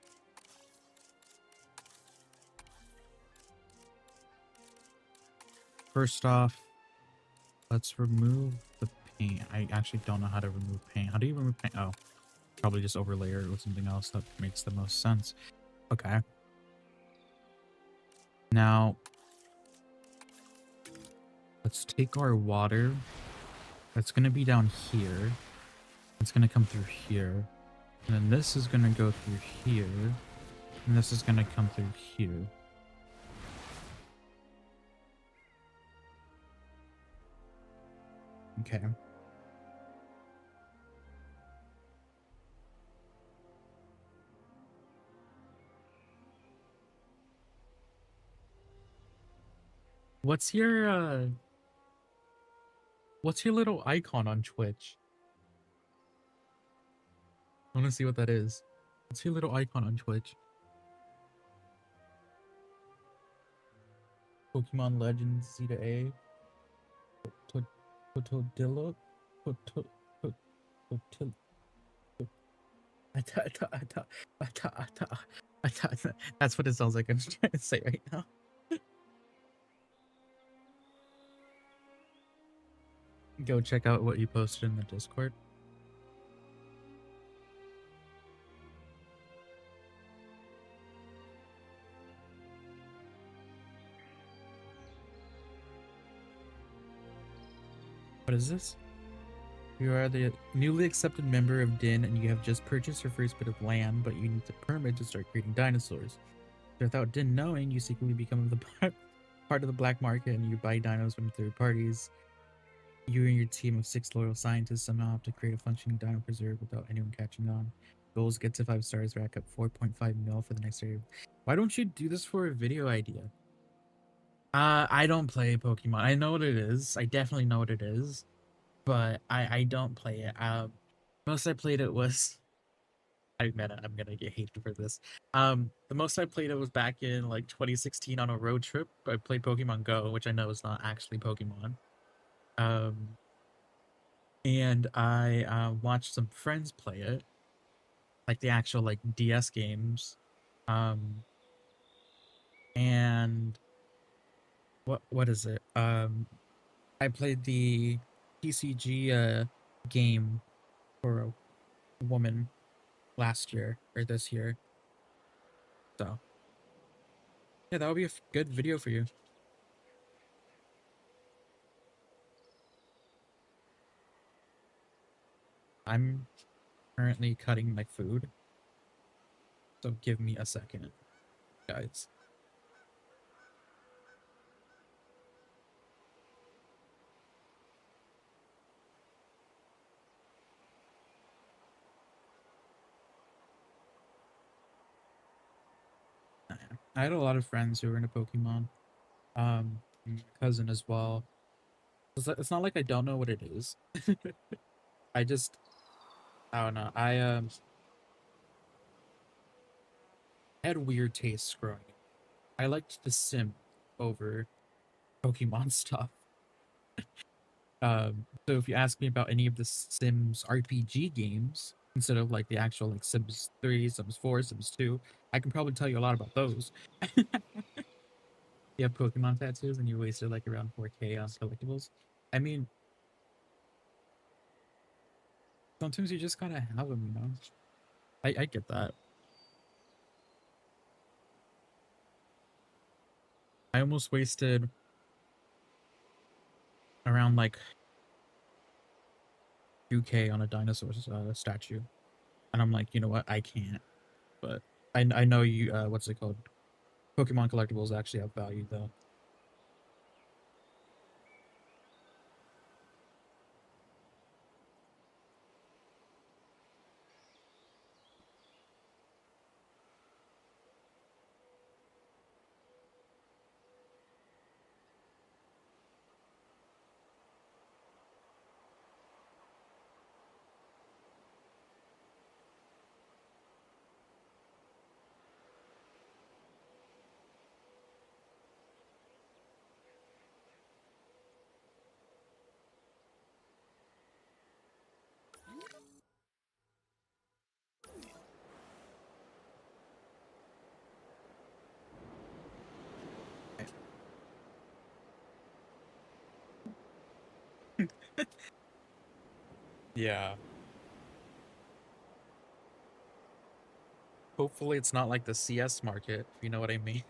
first off, let's remove the paint. I actually don't know how to remove paint. How do you remove paint? Oh, probably just overlay it with something else that makes the most sense. Okay. Now, let's take our water. That's going to be down here. It's going to come through here. And then this is going to go through here. And this is going to come through here. Okay. What's your little icon on Twitch? I want to see what that is. What's your little icon on Twitch? Pokemon Legends Z to A. Totodillo. That's what it sounds like I'm trying to say right now. Go check out what you posted in the Discord. What is this? You are the newly accepted member of DIN and you have just purchased your first bit of land, but you need a permit to start creating dinosaurs. Without DIN knowing, you secretly become the part of the black market and you buy dinos from third parties. You and your team of 6 loyal scientists somehow have to create a functioning dino preserve without anyone catching on. Goals get to 5 stars, rack up 4.5 mil for the next area. Why don't you do this for a video idea? I don't play Pokemon. I know what it is. I definitely know what it is, but I don't play it. Most I played it was I admit it, I'm gonna get hated for this. The most I played it was back in like 2016 on a road trip. I played Pokemon Go, which I know is not actually Pokemon. Um, and I watched some friends play it, like the actual like DS games. Um, and what is it? I played the TCG game for a woman last year or this year. So yeah, that would be a good video for you. I'm currently cutting my food, so give me a second, guys. I had a lot of friends who were into Pokemon. My cousin as well. It's not like I don't know what it is. I just I don't know. I had weird tastes growing up. I liked The Sim over Pokemon stuff. So if you ask me about any of the Sims RPG games, instead of like the actual like Sims 3, Sims 4, Sims 2, I can probably tell you a lot about those. You have Pokemon tattoos and you wasted like around 4K on collectibles. I mean, sometimes you just gotta have them, you know? I get that. I almost wasted around like 2K on a dinosaur statue. And I'm like, you know what? I can't. But I know you, what's it called? Pokemon collectibles actually have value though. Yeah. Hopefully it's not like the CS market, if you know what I mean.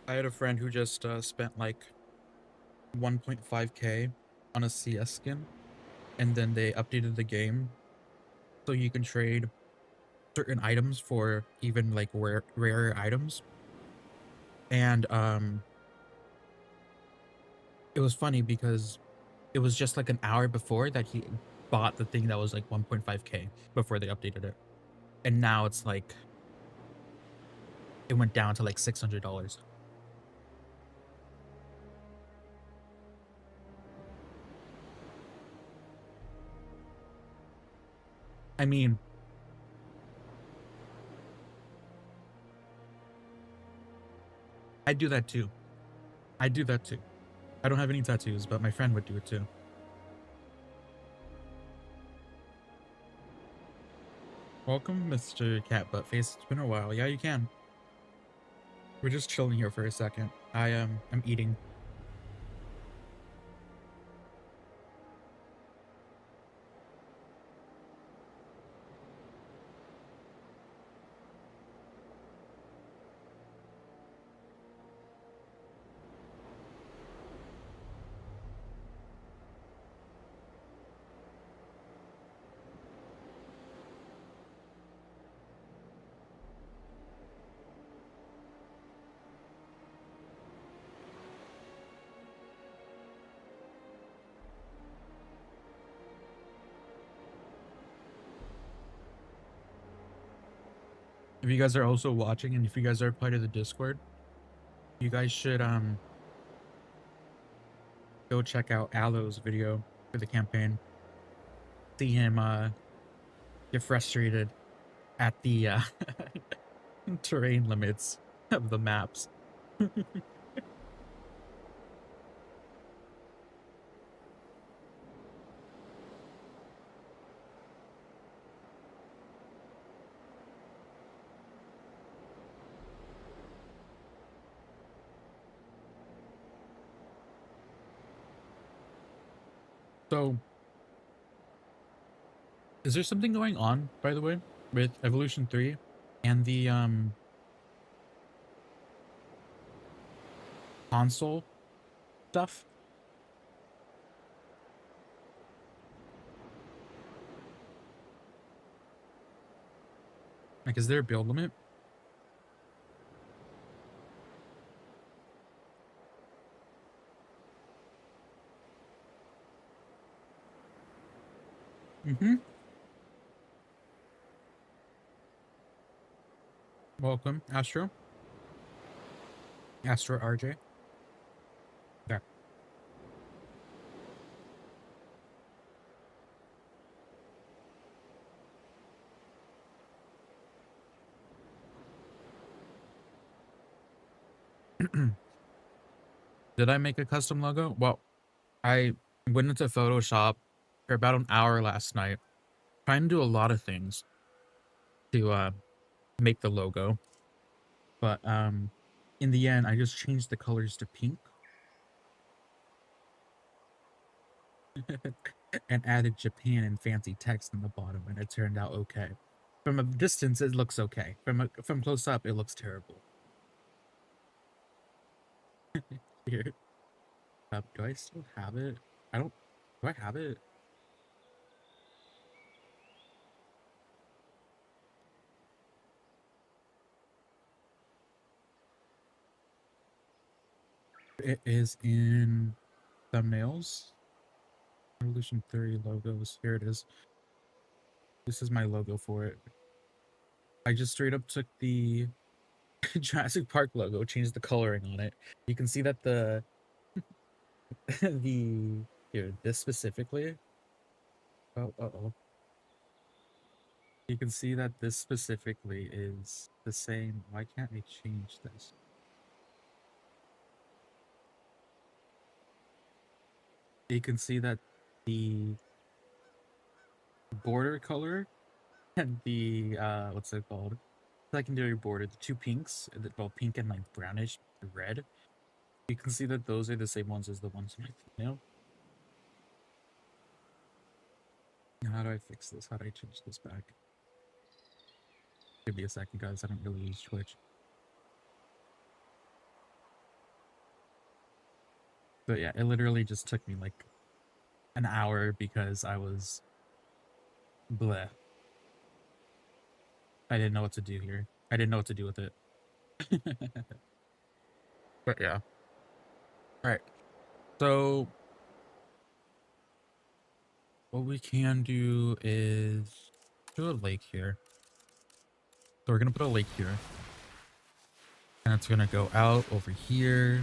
I had a friend who just spent like 1.5K on a CS skin, and then they updated the game so you can trade certain items for even like rarer items. And it was funny because it was just like an hour before that he bought the thing that was like 1.5K before they updated it. And now it's like it went down to like $600. I mean, I do that too. I do that too. I don't have any tattoos, but my friend would do it too. Welcome, Mr. Cat Buttface. It's been a while. Yeah, you can. We're just chilling here for a second. I'm eating. if you guys are also watching and if you guys are part of the Discord, you guys should go check out Alo's video for the campaign. See him get frustrated at the terrain limits of the maps. So, is there something going on, by the way, with Evolution 3 and the console stuff? Like, is there a build limit? Mm-hmm. Welcome, Astro. Astro RJ. There. Did I make a custom logo? Well, I went into Photoshop for about an hour last night, trying to do a lot of things to make the logo. But in the end, I just changed the colors to pink and added Japan and fancy text on the bottom, and it turned out okay. From a distance, it looks okay. From close up, it looks terrible. Here. Do I still have it? I don't. Do I have it? It is in thumbnails. Evolution 3 logos. Here it is. This is my logo for it. I just straight up took the Jurassic Park logo, changed the coloring on it. You can see that the here, this specifically. Oh. You can see that this specifically is the same. Why can't I change this? You can see that the border color and the what's it called? Secondary border, the two pinks, well, pink and like brownish red. You can see that those are the same ones as the ones in my thumbnail. How do I fix this? How do I change this back? Give me a second, guys. I don't really use Twitch. But yeah, it literally just took me like an hour because I was bleh. I didn't know what to do here. I didn't know what to do with it. But yeah. Alright. So what we can do is do a lake here. So we're gonna put a lake here. And it's gonna go out over here.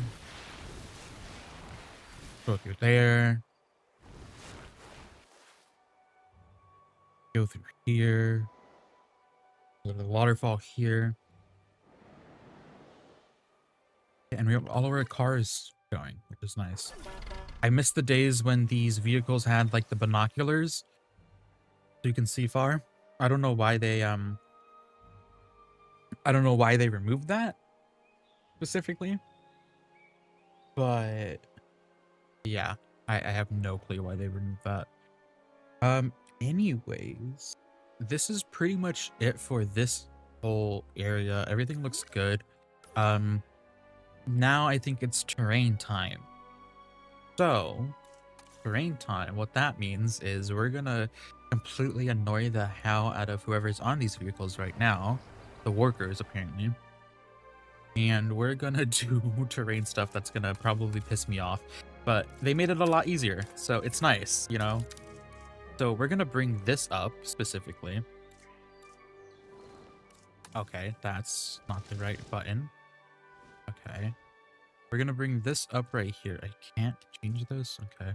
Go through there. Go through here. Go to the waterfall here. And we have all of our cars going, which is nice. I miss the days when these vehicles had like the binoculars so you can see far. I don't know why they removed that specifically. But yeah, I have no clue why they removed that. Anyways, this is pretty much it for this whole area. Everything looks good. Now I think it's terrain time. So, terrain time, what that means is we're gonna completely annoy the hell out of whoever's on these vehicles right now. The workers, apparently. And we're gonna do terrain stuff that's gonna probably piss me off. But they made it a lot easier, so it's nice, you know? So we're gonna bring this up, specifically. Okay, that's not the right button. Okay. We're gonna bring this up right here. I can't change this? Okay.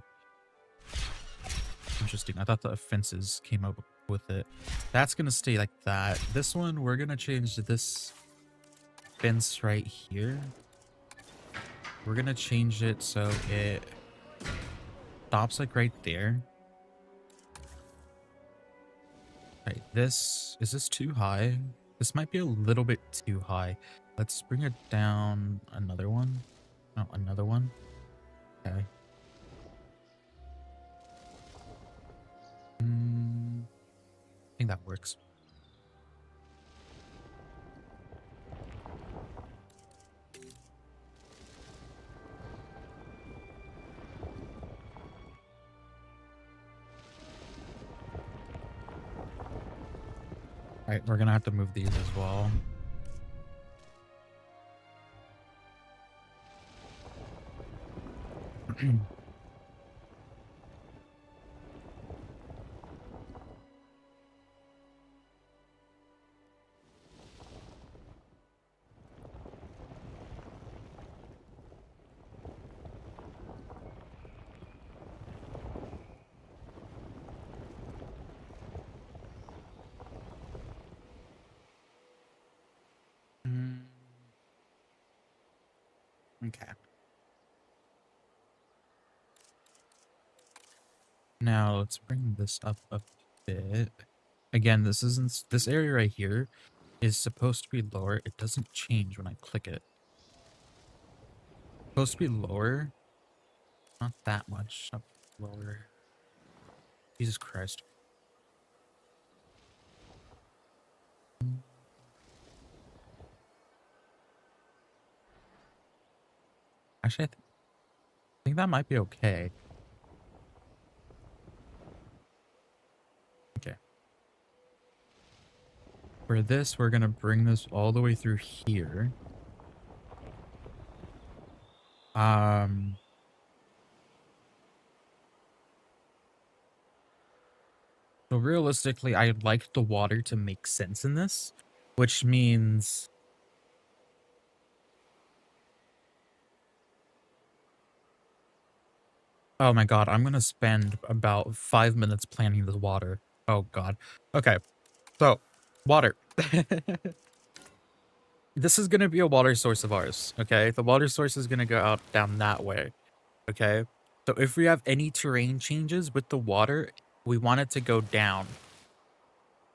Interesting. I thought the fences came up with it. That's gonna stay like that. This one, we're gonna change this fence right here. We're gonna change it so it stops like right there. Right, is this too high? This might be a little bit too high. Let's bring it down another one. Oh, another one. Okay. I think that works. Alright, we're gonna have to move these as well. Okay. Now let's bring this up a bit. Again, this area right here is supposed to be lower. It doesn't change when I click it. It's supposed to be lower. Not that much. Not lower. Jesus Christ. Actually, I think that might be okay. Okay. For this, we're going to bring this all the way through here. So realistically, I'd like the water to make sense in this, which means... Oh my god, I'm gonna spend about 5 minutes planning the water. Oh god. Okay, so, water. This is gonna be a water source of ours, okay? The water source is gonna go out down that way, okay? So if we have any terrain changes with the water, we want it to go down,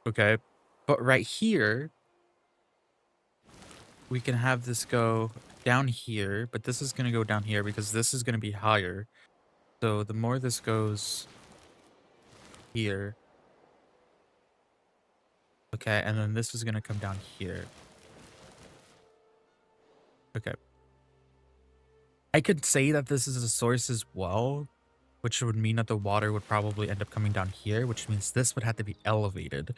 okay? But right here, we can have this go down here, but this is gonna go down here because this is gonna be higher. So the more this goes here, okay, and then this is gonna come down here. Okay. I could say that this is a source as well, which would mean that the water would probably end up coming down here, which means this would have to be elevated.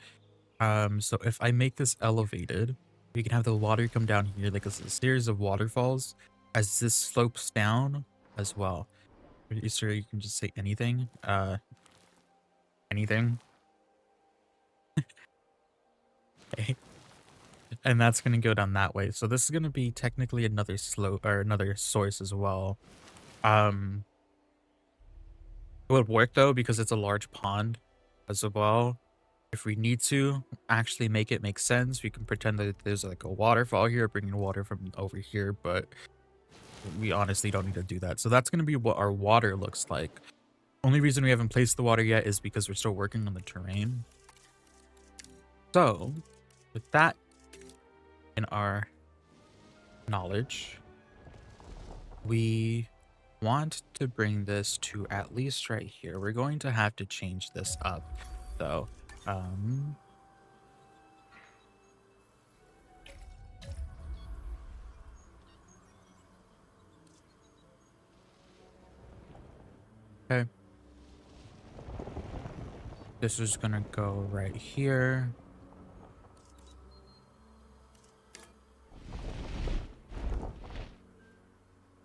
So if I make this elevated, we can have the water come down here like a series of waterfalls as this slopes down as well. Sir, you can just say anything. Anything. Okay. And that's going to go down that way. So this is going to be technically another slope or another source as well. It would work though because it's a large pond as well. If we need to actually make it make sense, we can pretend that there's like a waterfall here, bringing water from over here, but we honestly don't need to do that. So that's going to be what our water looks like. Only reason we haven't placed the water yet is because we're still working on the terrain. So with that in our knowledge, we want to bring this to at least right here. We're going to have to change this up though. Okay. This is gonna go right here.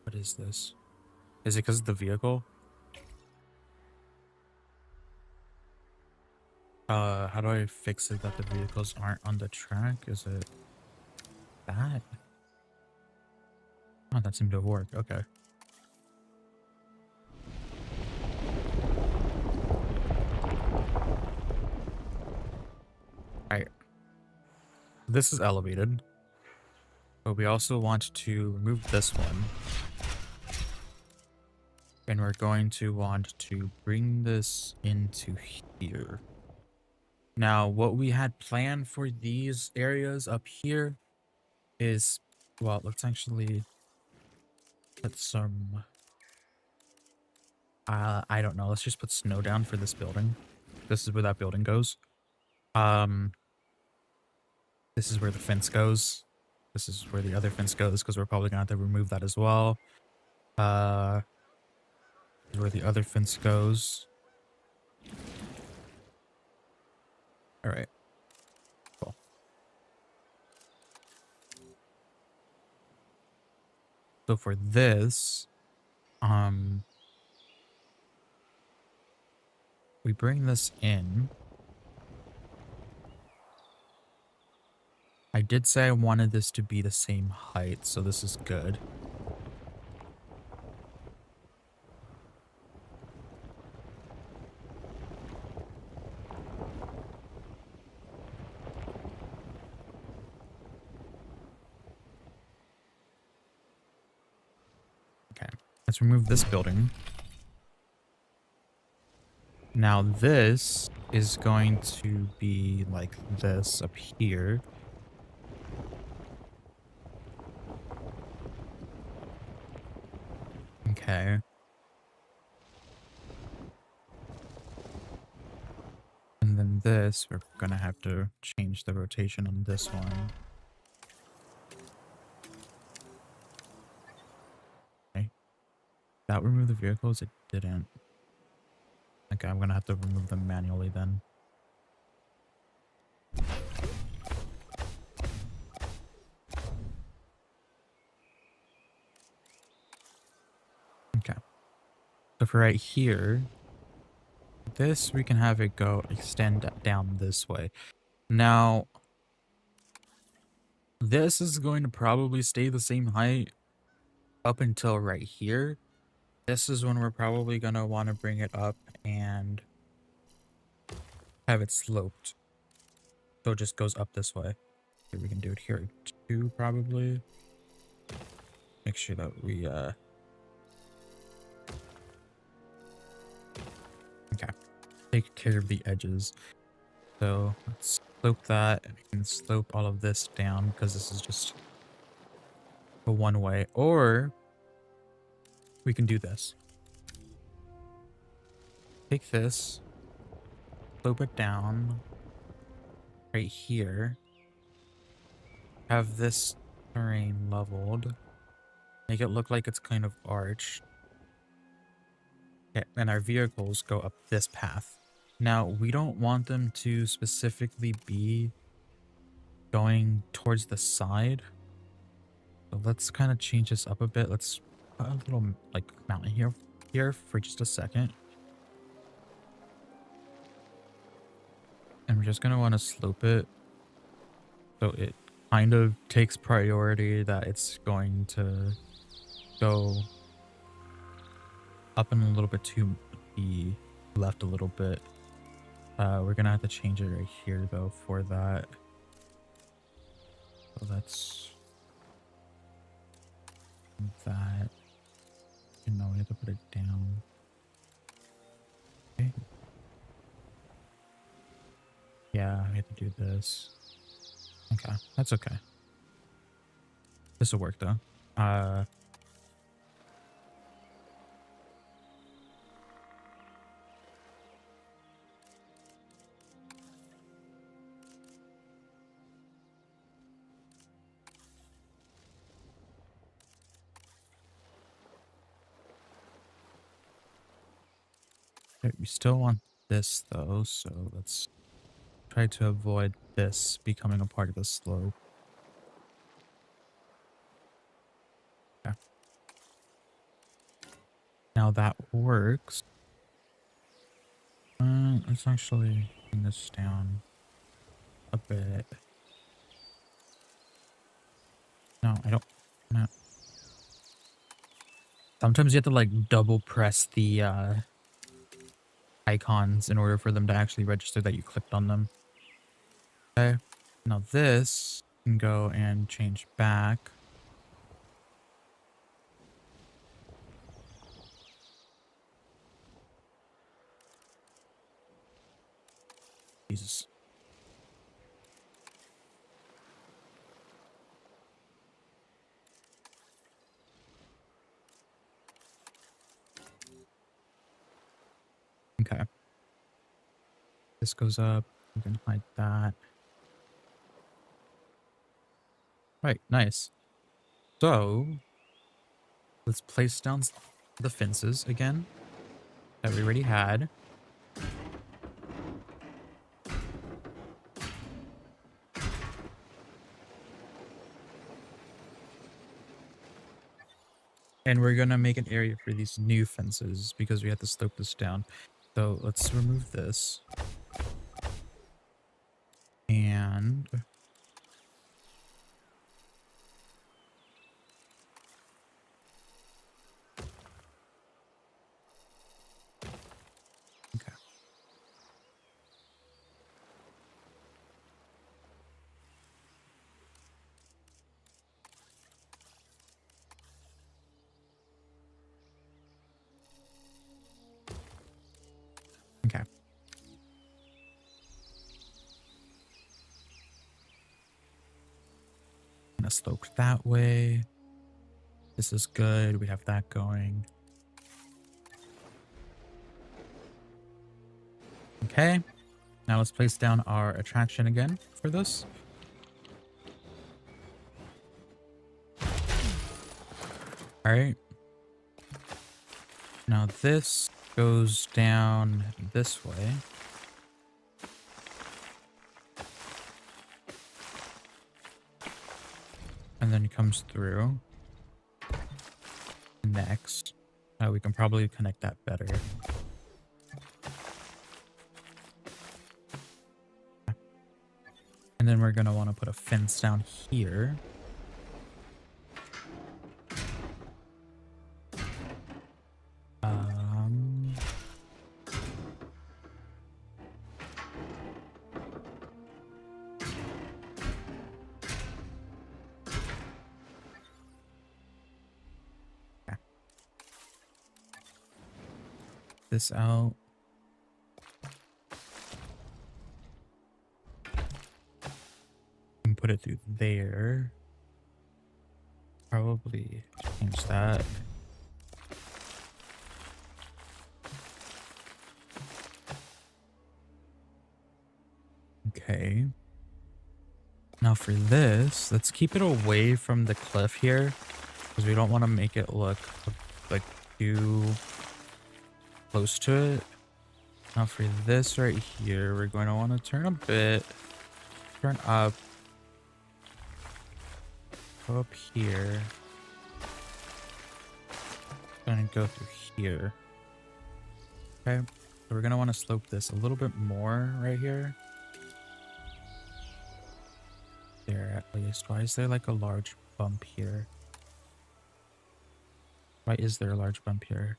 What is this? Is it because of the vehicle? How do I fix it that the vehicles aren't on the track? Is it that? Oh, that seemed to work. Okay. Alright. This is elevated. But we also want to remove this one. And we're going to want to bring this into here. Now, what we had planned for these areas up here is, well, let's actually put some, I don't know, let's just put snow down for this building. This is where that building goes. This is where the fence goes. This is where the other fence goes, because we're probably gonna have to remove that as well. This is where the other fence goes. All right. Cool. So for this, we bring this in. I did say I wanted this to be the same height, so this is good. Okay, let's remove this building. Now this is going to be like this up here. Okay. And then this, we're gonna have to change the rotation on this one. Okay. That remove the vehicles? It didn't. Okay, I'm gonna have to remove them manually then. Okay. So for right here, this we can have it go extend down this way. Now, this is going to probably stay the same height up until right here. This is when we're probably going to want to bring it up and have it sloped. So it just goes up this way. We can do it here too, probably. Make sure that we, okay. Take care of the edges. So let's slope that, and we can slope all of this down because this is just a one way. Or we can do this. Take this, slope it down right here. Have this terrain leveled. Make it look like it's kind of arched. Okay, and our vehicles go up this path. Now, we don't want them to specifically be going towards the side. So let's kind of change this up a bit. Let's put a little like mountain here for just a second. And we're just going to want to slope it so it kind of takes priority that it's going to go up and a little bit to the left a little bit. We're going to have to change it right here though for that. So let's do that. No, we have to put it down. Okay. Yeah, we have to do this. Okay, that's okay. This will work though. We still want this though, so let's try to avoid this becoming a part of the slope. Okay. Now that works. Let's actually bring this down a bit. No, I don't. No. Sometimes you have to like double press the icons in order for them to actually register that you clicked on them. Okay. Now this can go and change back. Jesus. Okay. This goes up. You can hide that. Right, nice. So let's place down the fences again that we already had. And we're gonna make an area for these new fences because we have to slope this down. So let's remove this. And okay. Okay. Gonna slope that way. This is good. We have that going. Okay. Now let's place down our attraction again for this. All right. Now this goes down this way. And then comes through. Next. We can probably connect that better. And then we're going to want to put a fence down here. This out. And put it through there. Probably change that. Okay. Now for this, let's keep it away from the cliff here because we don't want to make it look like too close to it. Now for this right here, we're going to want to turn a bit, turn up, go up here, and go through here. Okay, so we're going to want to slope this a little bit more right here. There at least. Why is there like a large bump here? Why is there a large bump here?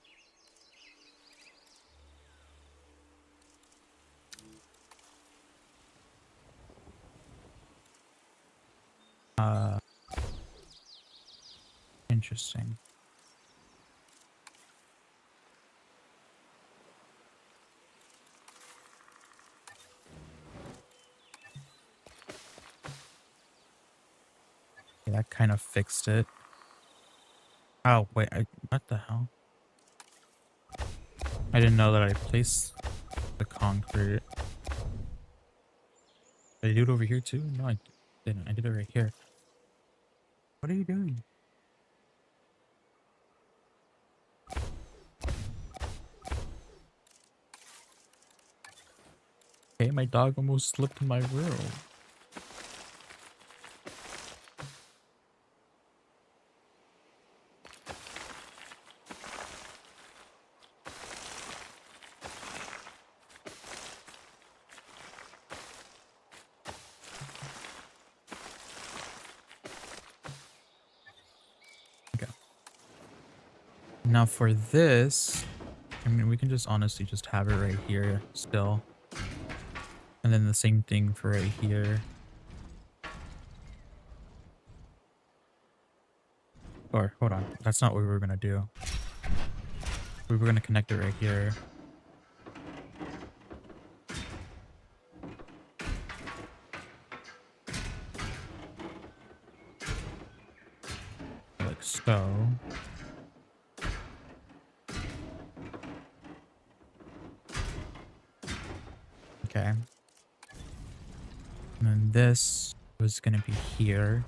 Interesting. Yeah, that kind of fixed it. Oh, wait, what the hell? I didn't know that I placed the concrete. Did I do it over here too? No, I didn't. I did it right here. What are you doing? Hey, my dog almost slipped in my room. Now for this, I mean, we can just honestly just have it right here still. And then the same thing for right here. Or, hold on. That's not what we were going to do. We were going to connect it right here. Like so. Okay. And then this was going to be here.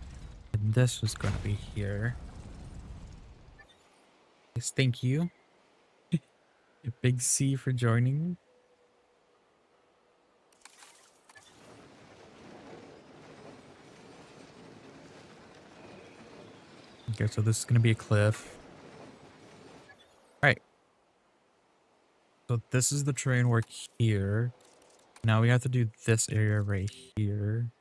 And this was going to be here. Yes, thank you. Big C for joining. Okay, so this is going to be a cliff. Alright. So this is the terrain work here. Now we have to do this area right here.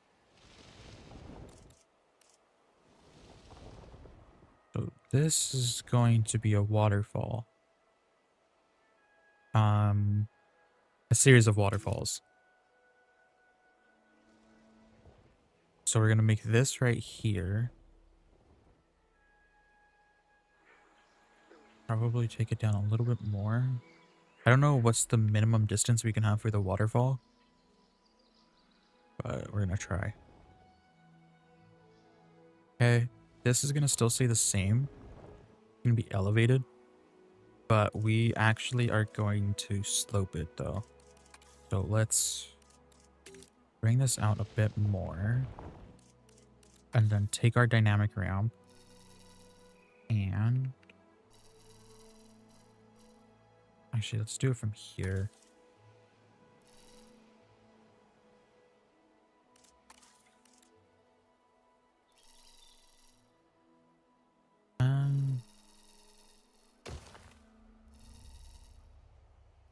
So this is going to be a waterfall. A series of waterfalls. So we're going to make this right here. Probably take it down a little bit more. I don't know what's the minimum distance we can have for the waterfall, but we're going to try. Okay, this is going to still stay the same. It's going to be elevated, but we actually are going to slope it though. So let's bring this out a bit more and then take our dynamic ramp and actually let's do it from here.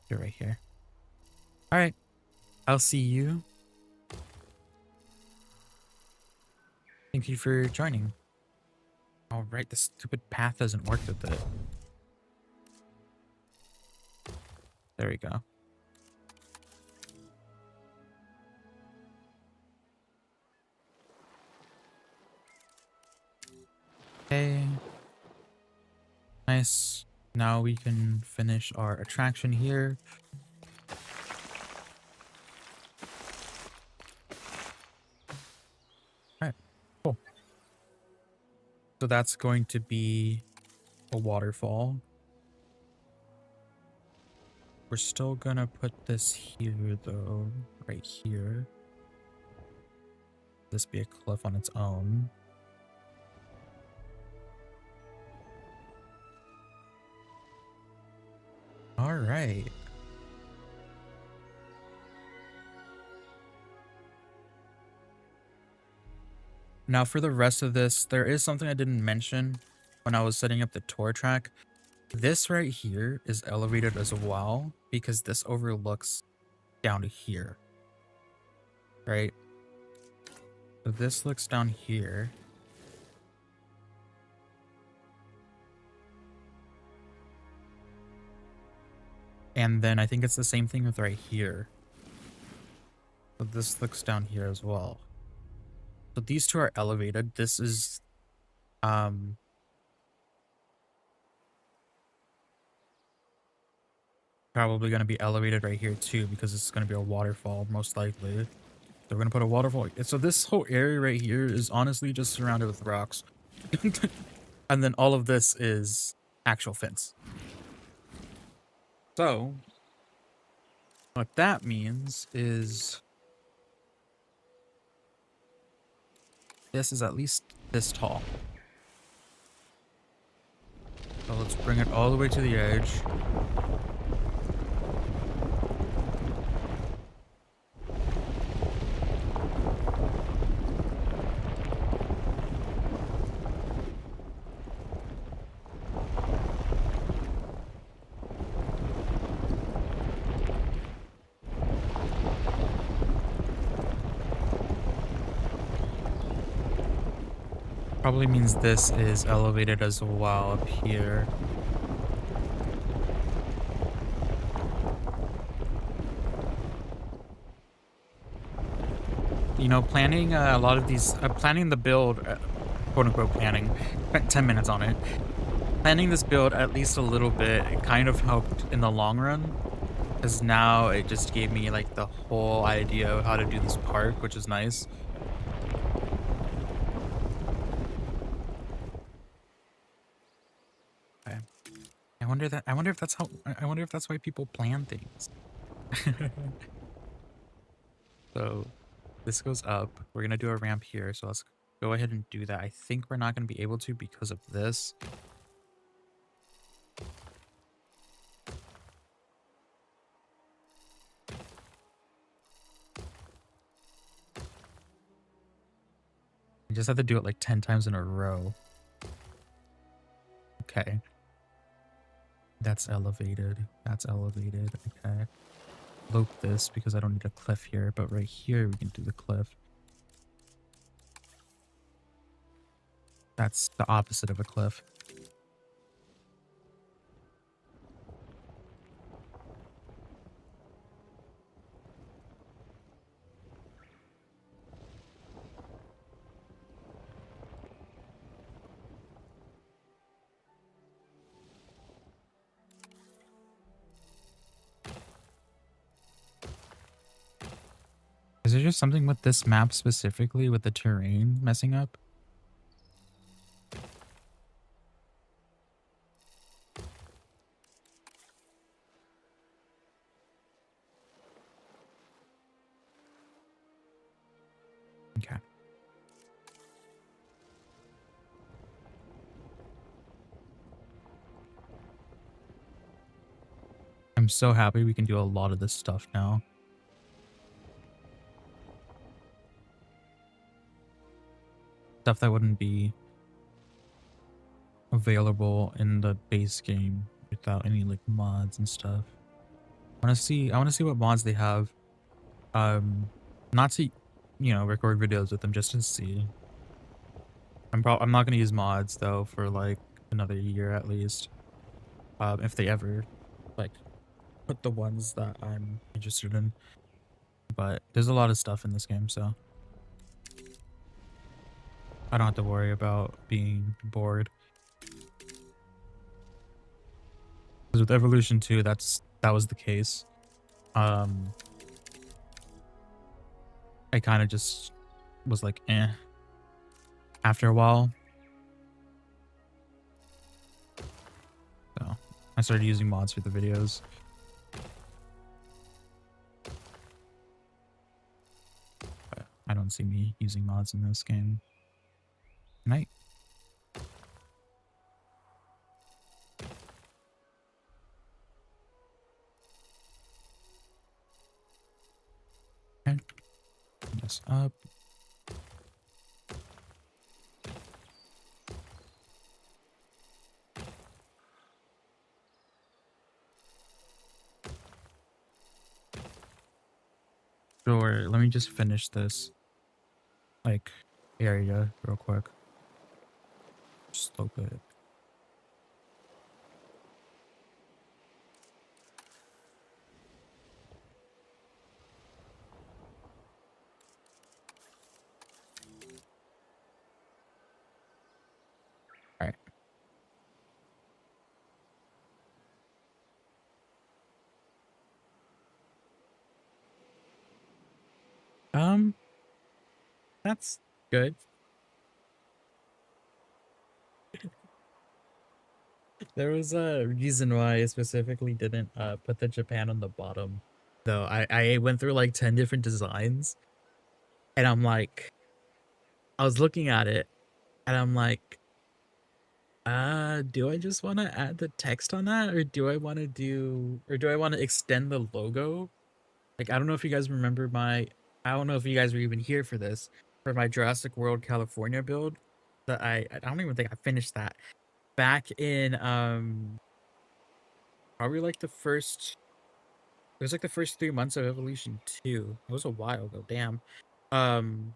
You're right here. All right, I'll see you. Thank you for joining. All right, the stupid path doesn't work with it. There we go. Okay. Nice. Now we can finish our attraction here. Alright, cool. So that's going to be a waterfall. We're still gonna put this here though, right here. This be a cliff on its own. All right. Now for the rest of this, there is something I didn't mention when I was setting up the tour track. This right here is elevated as well because this overlooks down to here, right? So this looks down here. And then I think it's the same thing with right here. So this looks down here as well. So these two are elevated. This is probably going to be elevated right here too because it's going to be a waterfall most likely. So we're going to put a waterfall. So this whole area right here is honestly just surrounded with rocks. And then all of this is actual fence. So what that means is this is at least this tall. So let's bring it all the way to the edge. Probably means this is elevated as well up here. you know, planning a lot of these, planning the build, quote unquote planning, spent 10 minutes on it. Planning this build at least a little bit, it kind of helped in the long run, because now it just gave me like the whole idea of how to do this park, which is nice. Okay. I wonder if that's how, I wonder if that's why people plan things. So this goes up. We're gonna do a ramp here, so let's go ahead and do that. I think we're not gonna be able to because of this. I just have to do it like 10 times in a row. Okay. That's elevated. That's elevated. Okay. Loop this because I don't need a cliff here, but right here we can do the cliff. That's the opposite of a cliff. Is there just something with this map specifically with the terrain messing up? Okay. I'm so happy we can do a lot of this stuff now. Stuff that wouldn't be available in the base game without any like mods and stuff. I want to see what mods they have. Not to, you know, record videos with them, just to see. I'm not gonna use mods though for like another year at least. If they ever like put the ones that I'm interested in. But there's a lot of stuff in this game, so I don't have to worry about being bored. Because with Evolution 2, that was the case. I kind of just was like, eh. After a while. So I started using mods for the videos. But I don't see me using mods in this game. Night. Okay. This up. Sure, let me just finish this like area real quick. Slope it. All right. That's good. There was a reason why I specifically didn't put the Japan on the bottom. Though I went through like 10 different designs and I'm like I was looking at it and I'm like do I just want to add the text on that or do I want to extend the logo? Like I don't know if you guys remember I don't know if you guys were even here for this for my Jurassic World California build that I don't even think I finished that back in probably like it was like the first 3 months of Evolution 2. It was a while ago, damn. Um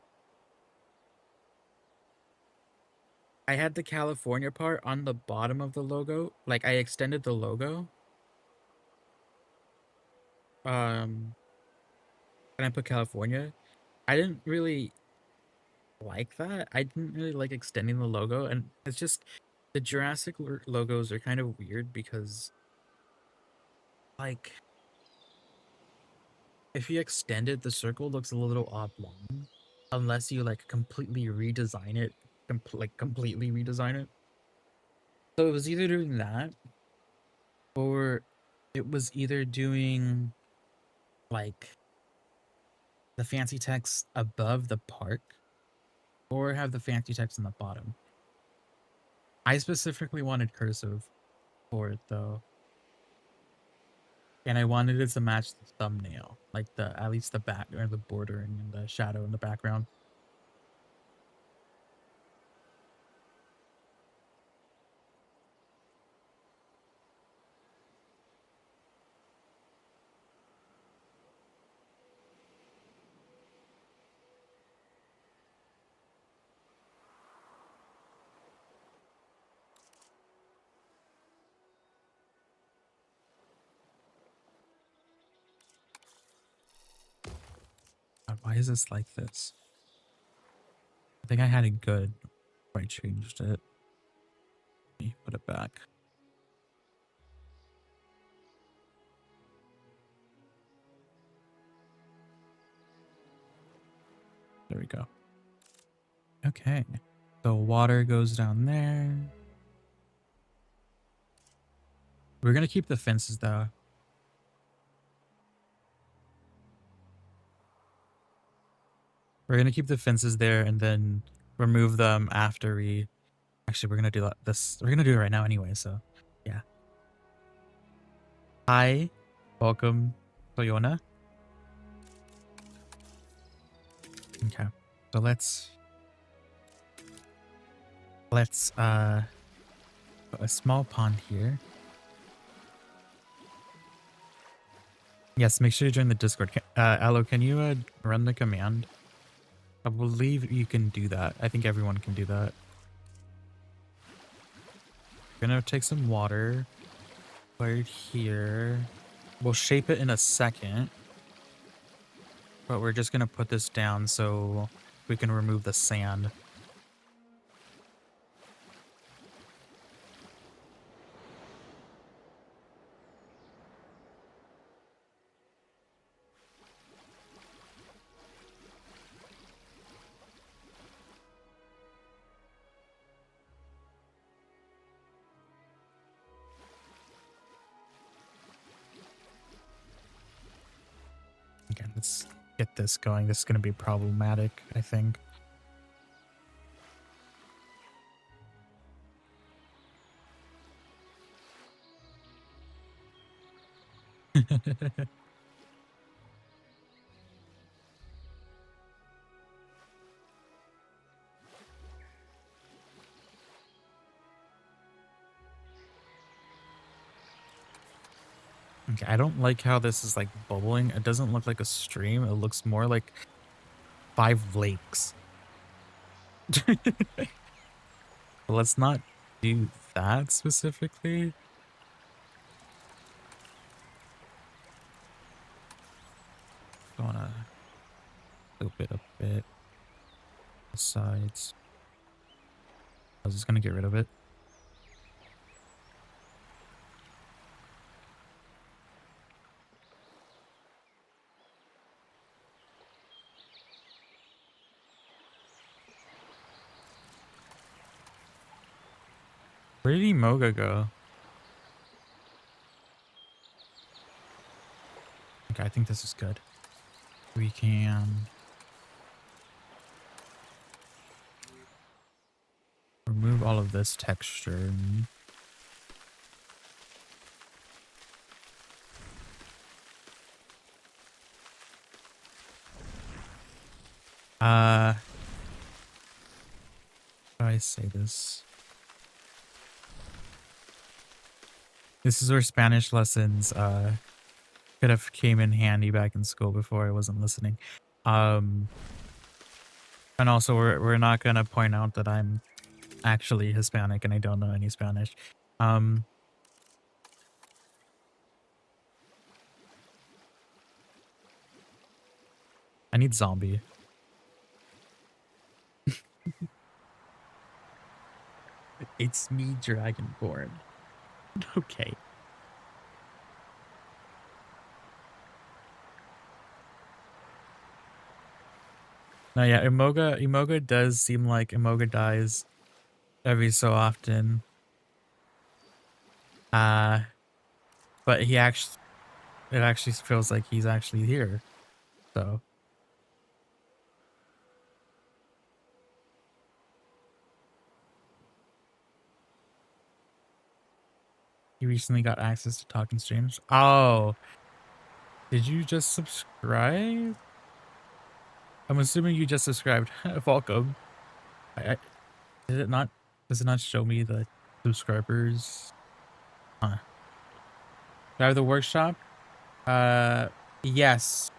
I had the California part on the bottom of the logo. Like I extended the logo. Um and I put California. I didn't really like that. I didn't really like extending the logo, and it's just the logos are kind of weird because like if you extend it, the circle looks a little oblong unless you like completely redesign it, completely redesign it. So it was either doing that or it was either doing like the fancy text above the park or have the fancy text on the bottom. I specifically wanted cursive for it though. And I wanted it to match the thumbnail, like the at least the back or the bordering and the shadow in the background. God, why is this like this? I think I had it good before I changed it. Let me put it back. There we go. Okay. So water goes down there. We're gonna keep the fences though. We're gonna keep the fences there and then remove them after we. Actually, we're gonna do this. We're gonna do it right now anyway. So, yeah. Hi, welcome, Toyona. Okay, so let's put a small pond here. Yes, make sure you join the Discord. Allo, can you run the command? I believe you can do that. I think everyone can do that. We're gonna take some water right here. We'll shape it in a second, but we're just gonna put this down so we can remove the sand. Okay, let's get this going. This is gonna be problematic, I think. Okay, I don't like how this is like bubbling. It doesn't look like a stream. It looks more like 5 lakes. Let's not do that specifically. I wanna loop it a bit. The sides. I was just gonna get rid of it. Where did Moga go? Okay, I think this is good. We can remove all of this texture. How do I say this? This is where Spanish lessons could have came in handy back in school before I wasn't listening. And also we're not gonna point out that I'm actually Hispanic and I don't know any Spanish. I need zombie. It's me, Dragonborn. Okay. No, yeah, Imoga does seem like Imoga dies every so often. But it actually feels like he's actually here. So he recently got access to talking streams. Oh, did you just subscribe? I'm assuming you just subscribed. Welcome. Did it not? Does it not show me the subscribers? Huh. Do I have the workshop? Yes.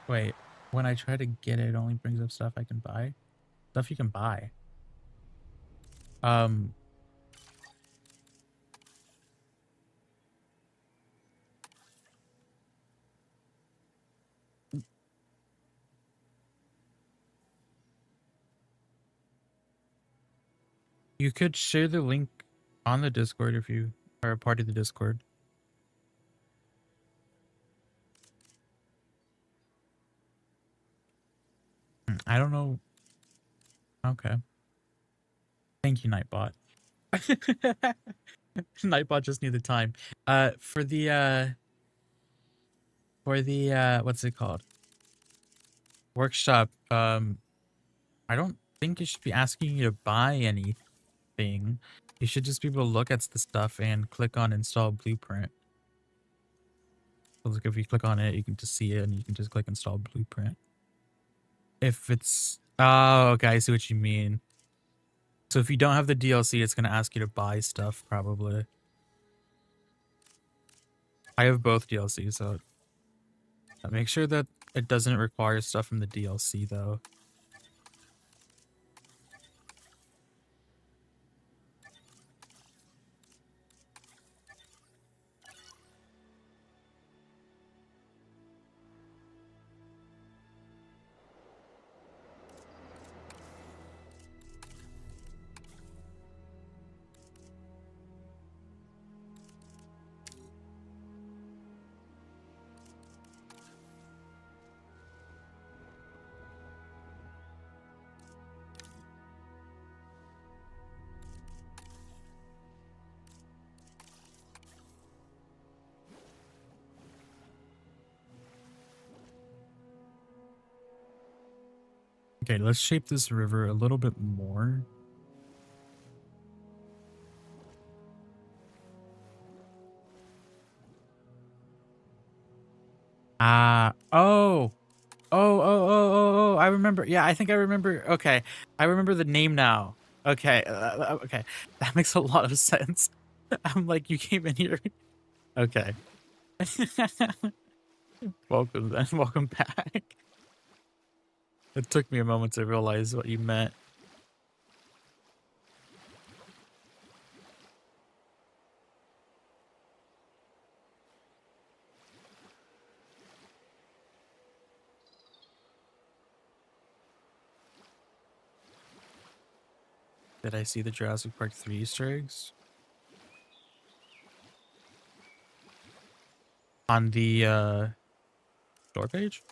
Wait. When I try to get it, it only brings up stuff I can buy. Stuff you can buy. Um. You could share the link on the Discord if you are a part of the Discord. I don't know. Okay. Thank you, Nightbot. Nightbot just needed time. For the what's it called? Workshop. I don't think it should be asking you to buy anything. You should just be able to look at the stuff and click on install blueprint. So like if you click on it, you can just see it and you can just click install blueprint. If it's oh, okay, I see what you mean. So if you don't have the DLC, it's gonna ask you to buy stuff probably. I have both DLCs, so make sure that it doesn't require stuff from the DLC though. Okay, let's shape this river a little bit more. Oh, I remember. Yeah, I think I remember. Okay, I remember the name now. Okay, okay. That makes a lot of sense. I'm like, you came in here. Okay. Welcome then. Welcome back. It took me a moment to realize what you meant. Did I see the Jurassic Park 3 Easter eggs? On the store page?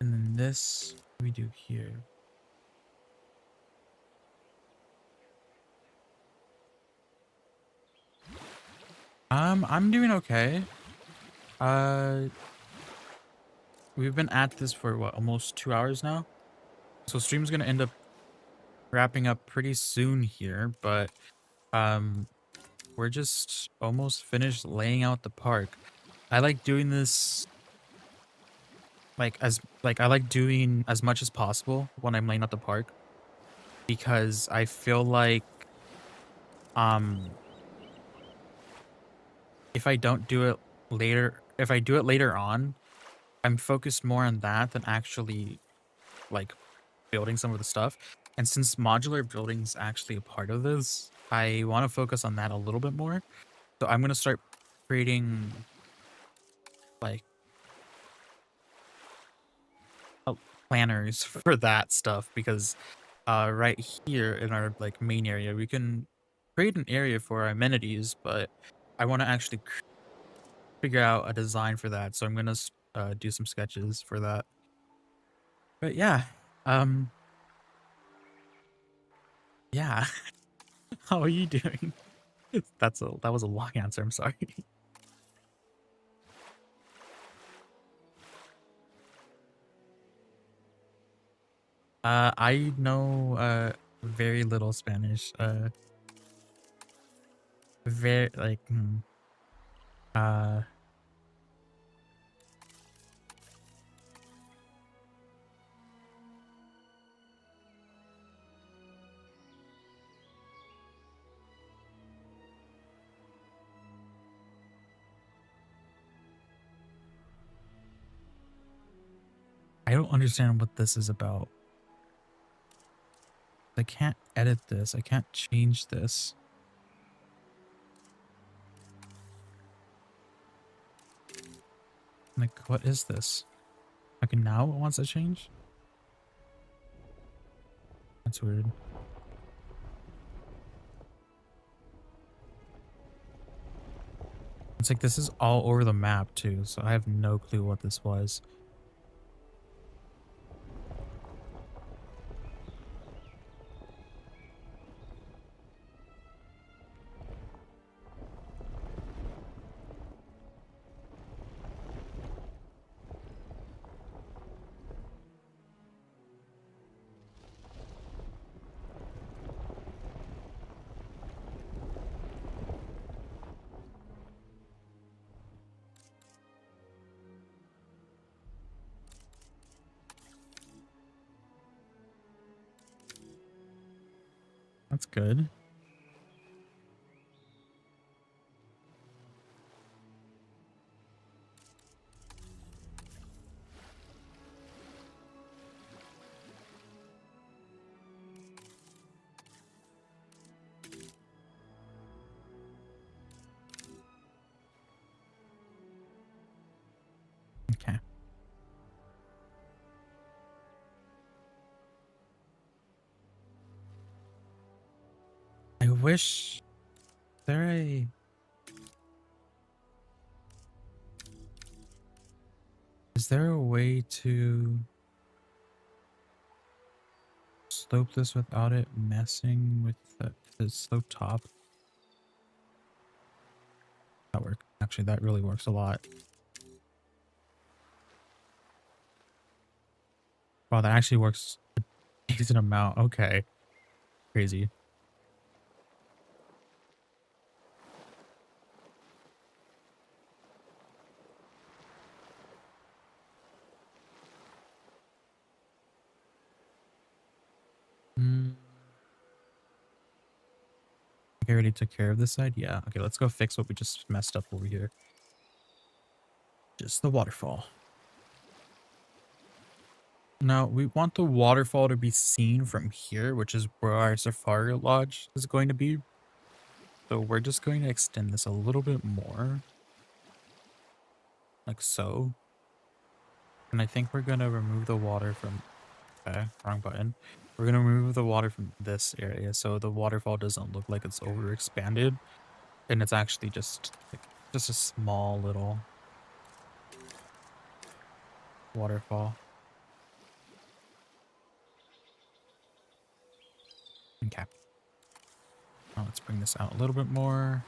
And then this we do here. I'm doing okay. We've been at this for what, almost 2 hours now? So stream's gonna end up wrapping up pretty soon here, but we're just almost finished laying out the park. I like doing this I like doing as much as possible when I'm laying out the park because I feel like if I don't do it later, if I do it later on, I'm focused more on that than actually like building some of the stuff. And since modular building is actually a part of this, I want to focus on that a little bit more. So I'm gonna start creating like planners for that stuff because right here in our like main area we can create an area for our amenities, but I want to actually figure out a design for that. So I'm gonna do some sketches for that. But yeah, um, yeah. How are you doing? That was a long answer. I'm sorry. I know very little Spanish. Very like uh I don't understand what this is about. I can't edit this. I can't change this. Like, what is this? Okay, now it wants to change? That's weird. It's like this is all over the map too, so I have no clue what this was. That's good. Okay. I wish there a is there a way to slope this without it messing with the slope top? That works. Actually, that really works a lot. Wow, that actually works a decent amount. Okay. Crazy. Mm. I already took care of this side. Yeah. Okay, let's go fix what we just messed up over here. Just the waterfall. Now, we want the waterfall to be seen from here, which is where our Safari Lodge is going to be. So we're just going to extend this a little bit more. Like so. And I think we're going to remove the water from... Okay, wrong button. We're going to remove the water from this area so the waterfall doesn't look like it's overexpanded. And it's actually just like just a small little waterfall. Okay. Now let's bring this out a little bit more.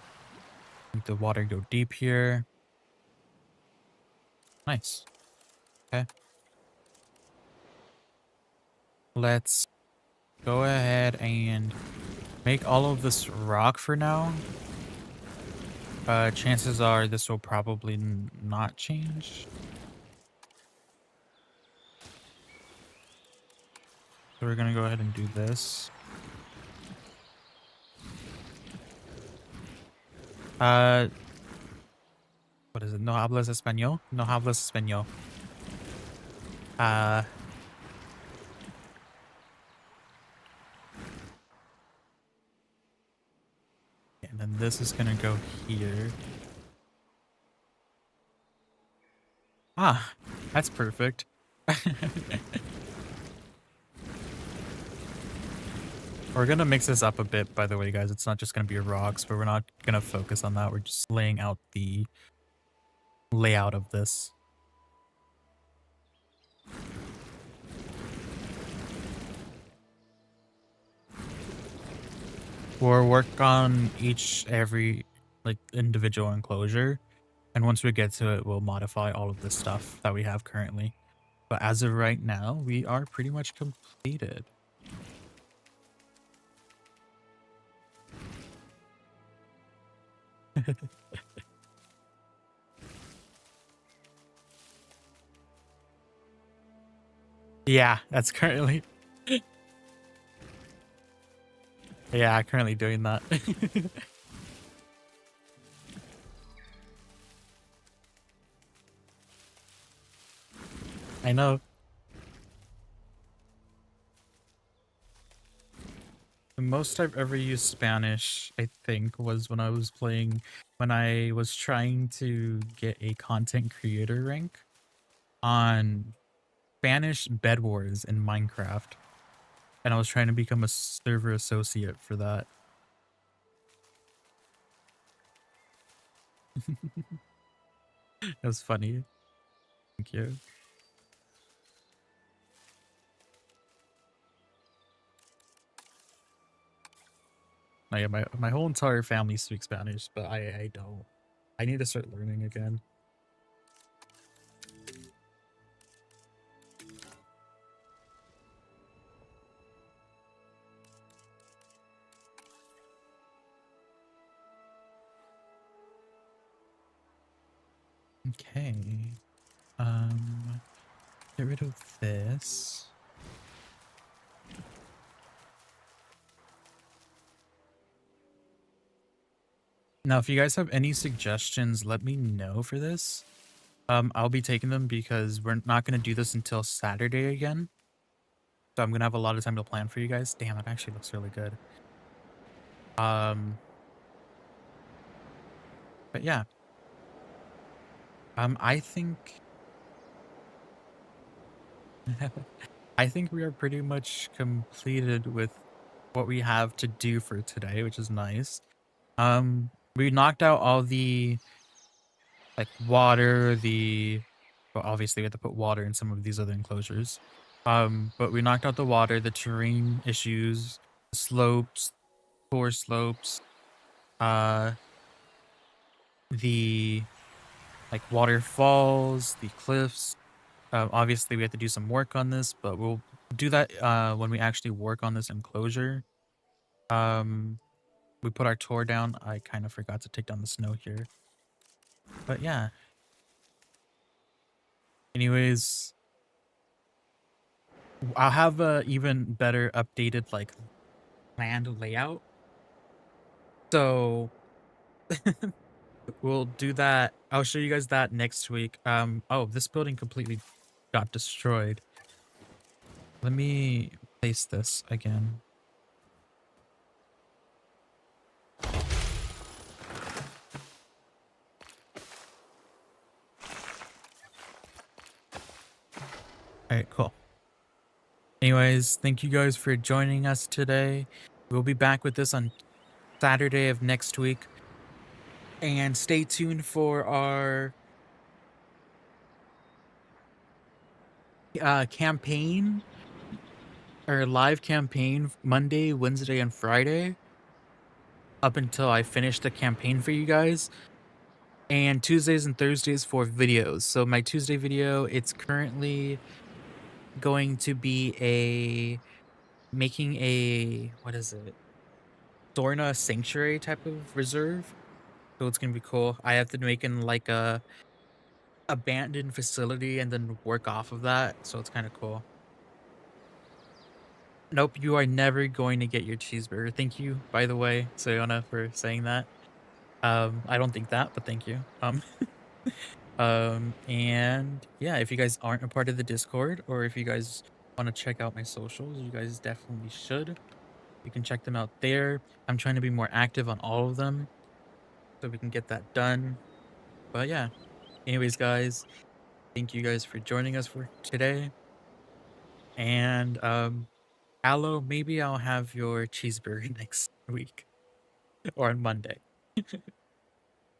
Make the water go deep here. Nice. Okay. Let's go ahead and make all of this rock for now. Chances are this will probably not change. So we're gonna go ahead and do this. What is it? No hablas español? No hablas español. Yeah. And then this is gonna go here. Ah, that's perfect. We're gonna mix this up a bit, by the way, guys. It's not just gonna be rocks, but we're not gonna focus on that. We're just laying out the layout of this. We'll work on every like individual enclosure, and once we get to it, we'll modify all of the stuff that we have currently. But as of right now, we are pretty much completed. Yeah, that's currently. Yeah, currently doing that. I know. The most I've ever used Spanish, I think, was when I was trying to get a content creator rank on Spanish Bed Wars in Minecraft. And I was trying to become a server associate for that. That was funny. Thank you. Yeah, my whole entire family speaks Spanish, but I don't. I need to start learning again. Okay. Get rid of this. Now, if you guys have any suggestions, let me know for this. I'll be taking them because we're not going to do this until Saturday again. So I'm going to have a lot of time to plan for you guys. Damn, it actually looks really good. But yeah. I think... I think we are pretty much completed with what we have to do for today, which is nice. We knocked out all the like water, well, obviously we have to put water in some of these other enclosures. But we knocked out the water, the terrain issues, slopes, poor slopes, the like waterfalls, the cliffs. Obviously we have to do some work on this, but we'll do that when we actually work on this enclosure. We put our tour down. I kind of forgot to take down the snow here. But yeah. Anyways, I'll have a even better updated like planned layout. So we'll do that. I'll show you guys that next week. Oh, this building completely got destroyed. Let me place this again. All right, cool. Anyways, thank you guys for joining us today. We'll be back with this on Saturday of next week. And stay tuned for our campaign, or live campaign, Monday, Wednesday, and Friday, up until I finish the campaign for you guys. And Tuesdays and Thursdays for videos. So my Tuesday video, it's currently going to be making a, what is it? Dorna Sanctuary type of reserve. So it's gonna be cool. I have to make in like a abandoned facility and then work off of that. So it's kind of cool. Nope, you are never going to get your cheeseburger. Thank you, by the way, Sayona, for saying that. I don't think that, but thank you. And yeah, if you guys aren't a part of the Discord, or if you guys want to check out my socials, you guys definitely should. You can check them out there. I'm trying to be more active on all of them so we can get that done. But yeah, anyways, guys, thank you guys for joining us for today. And Aloe, maybe I'll have your cheeseburger next week or on Monday.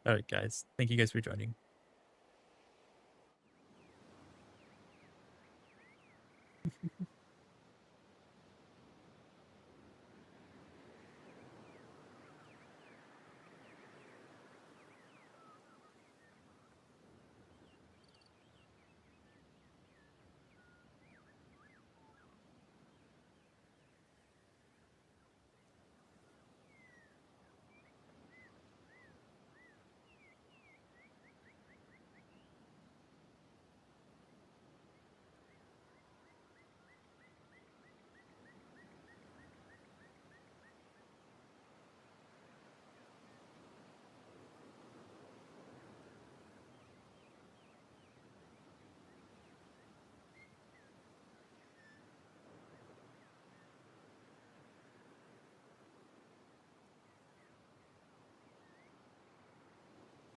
All right, guys. Thank you guys for joining.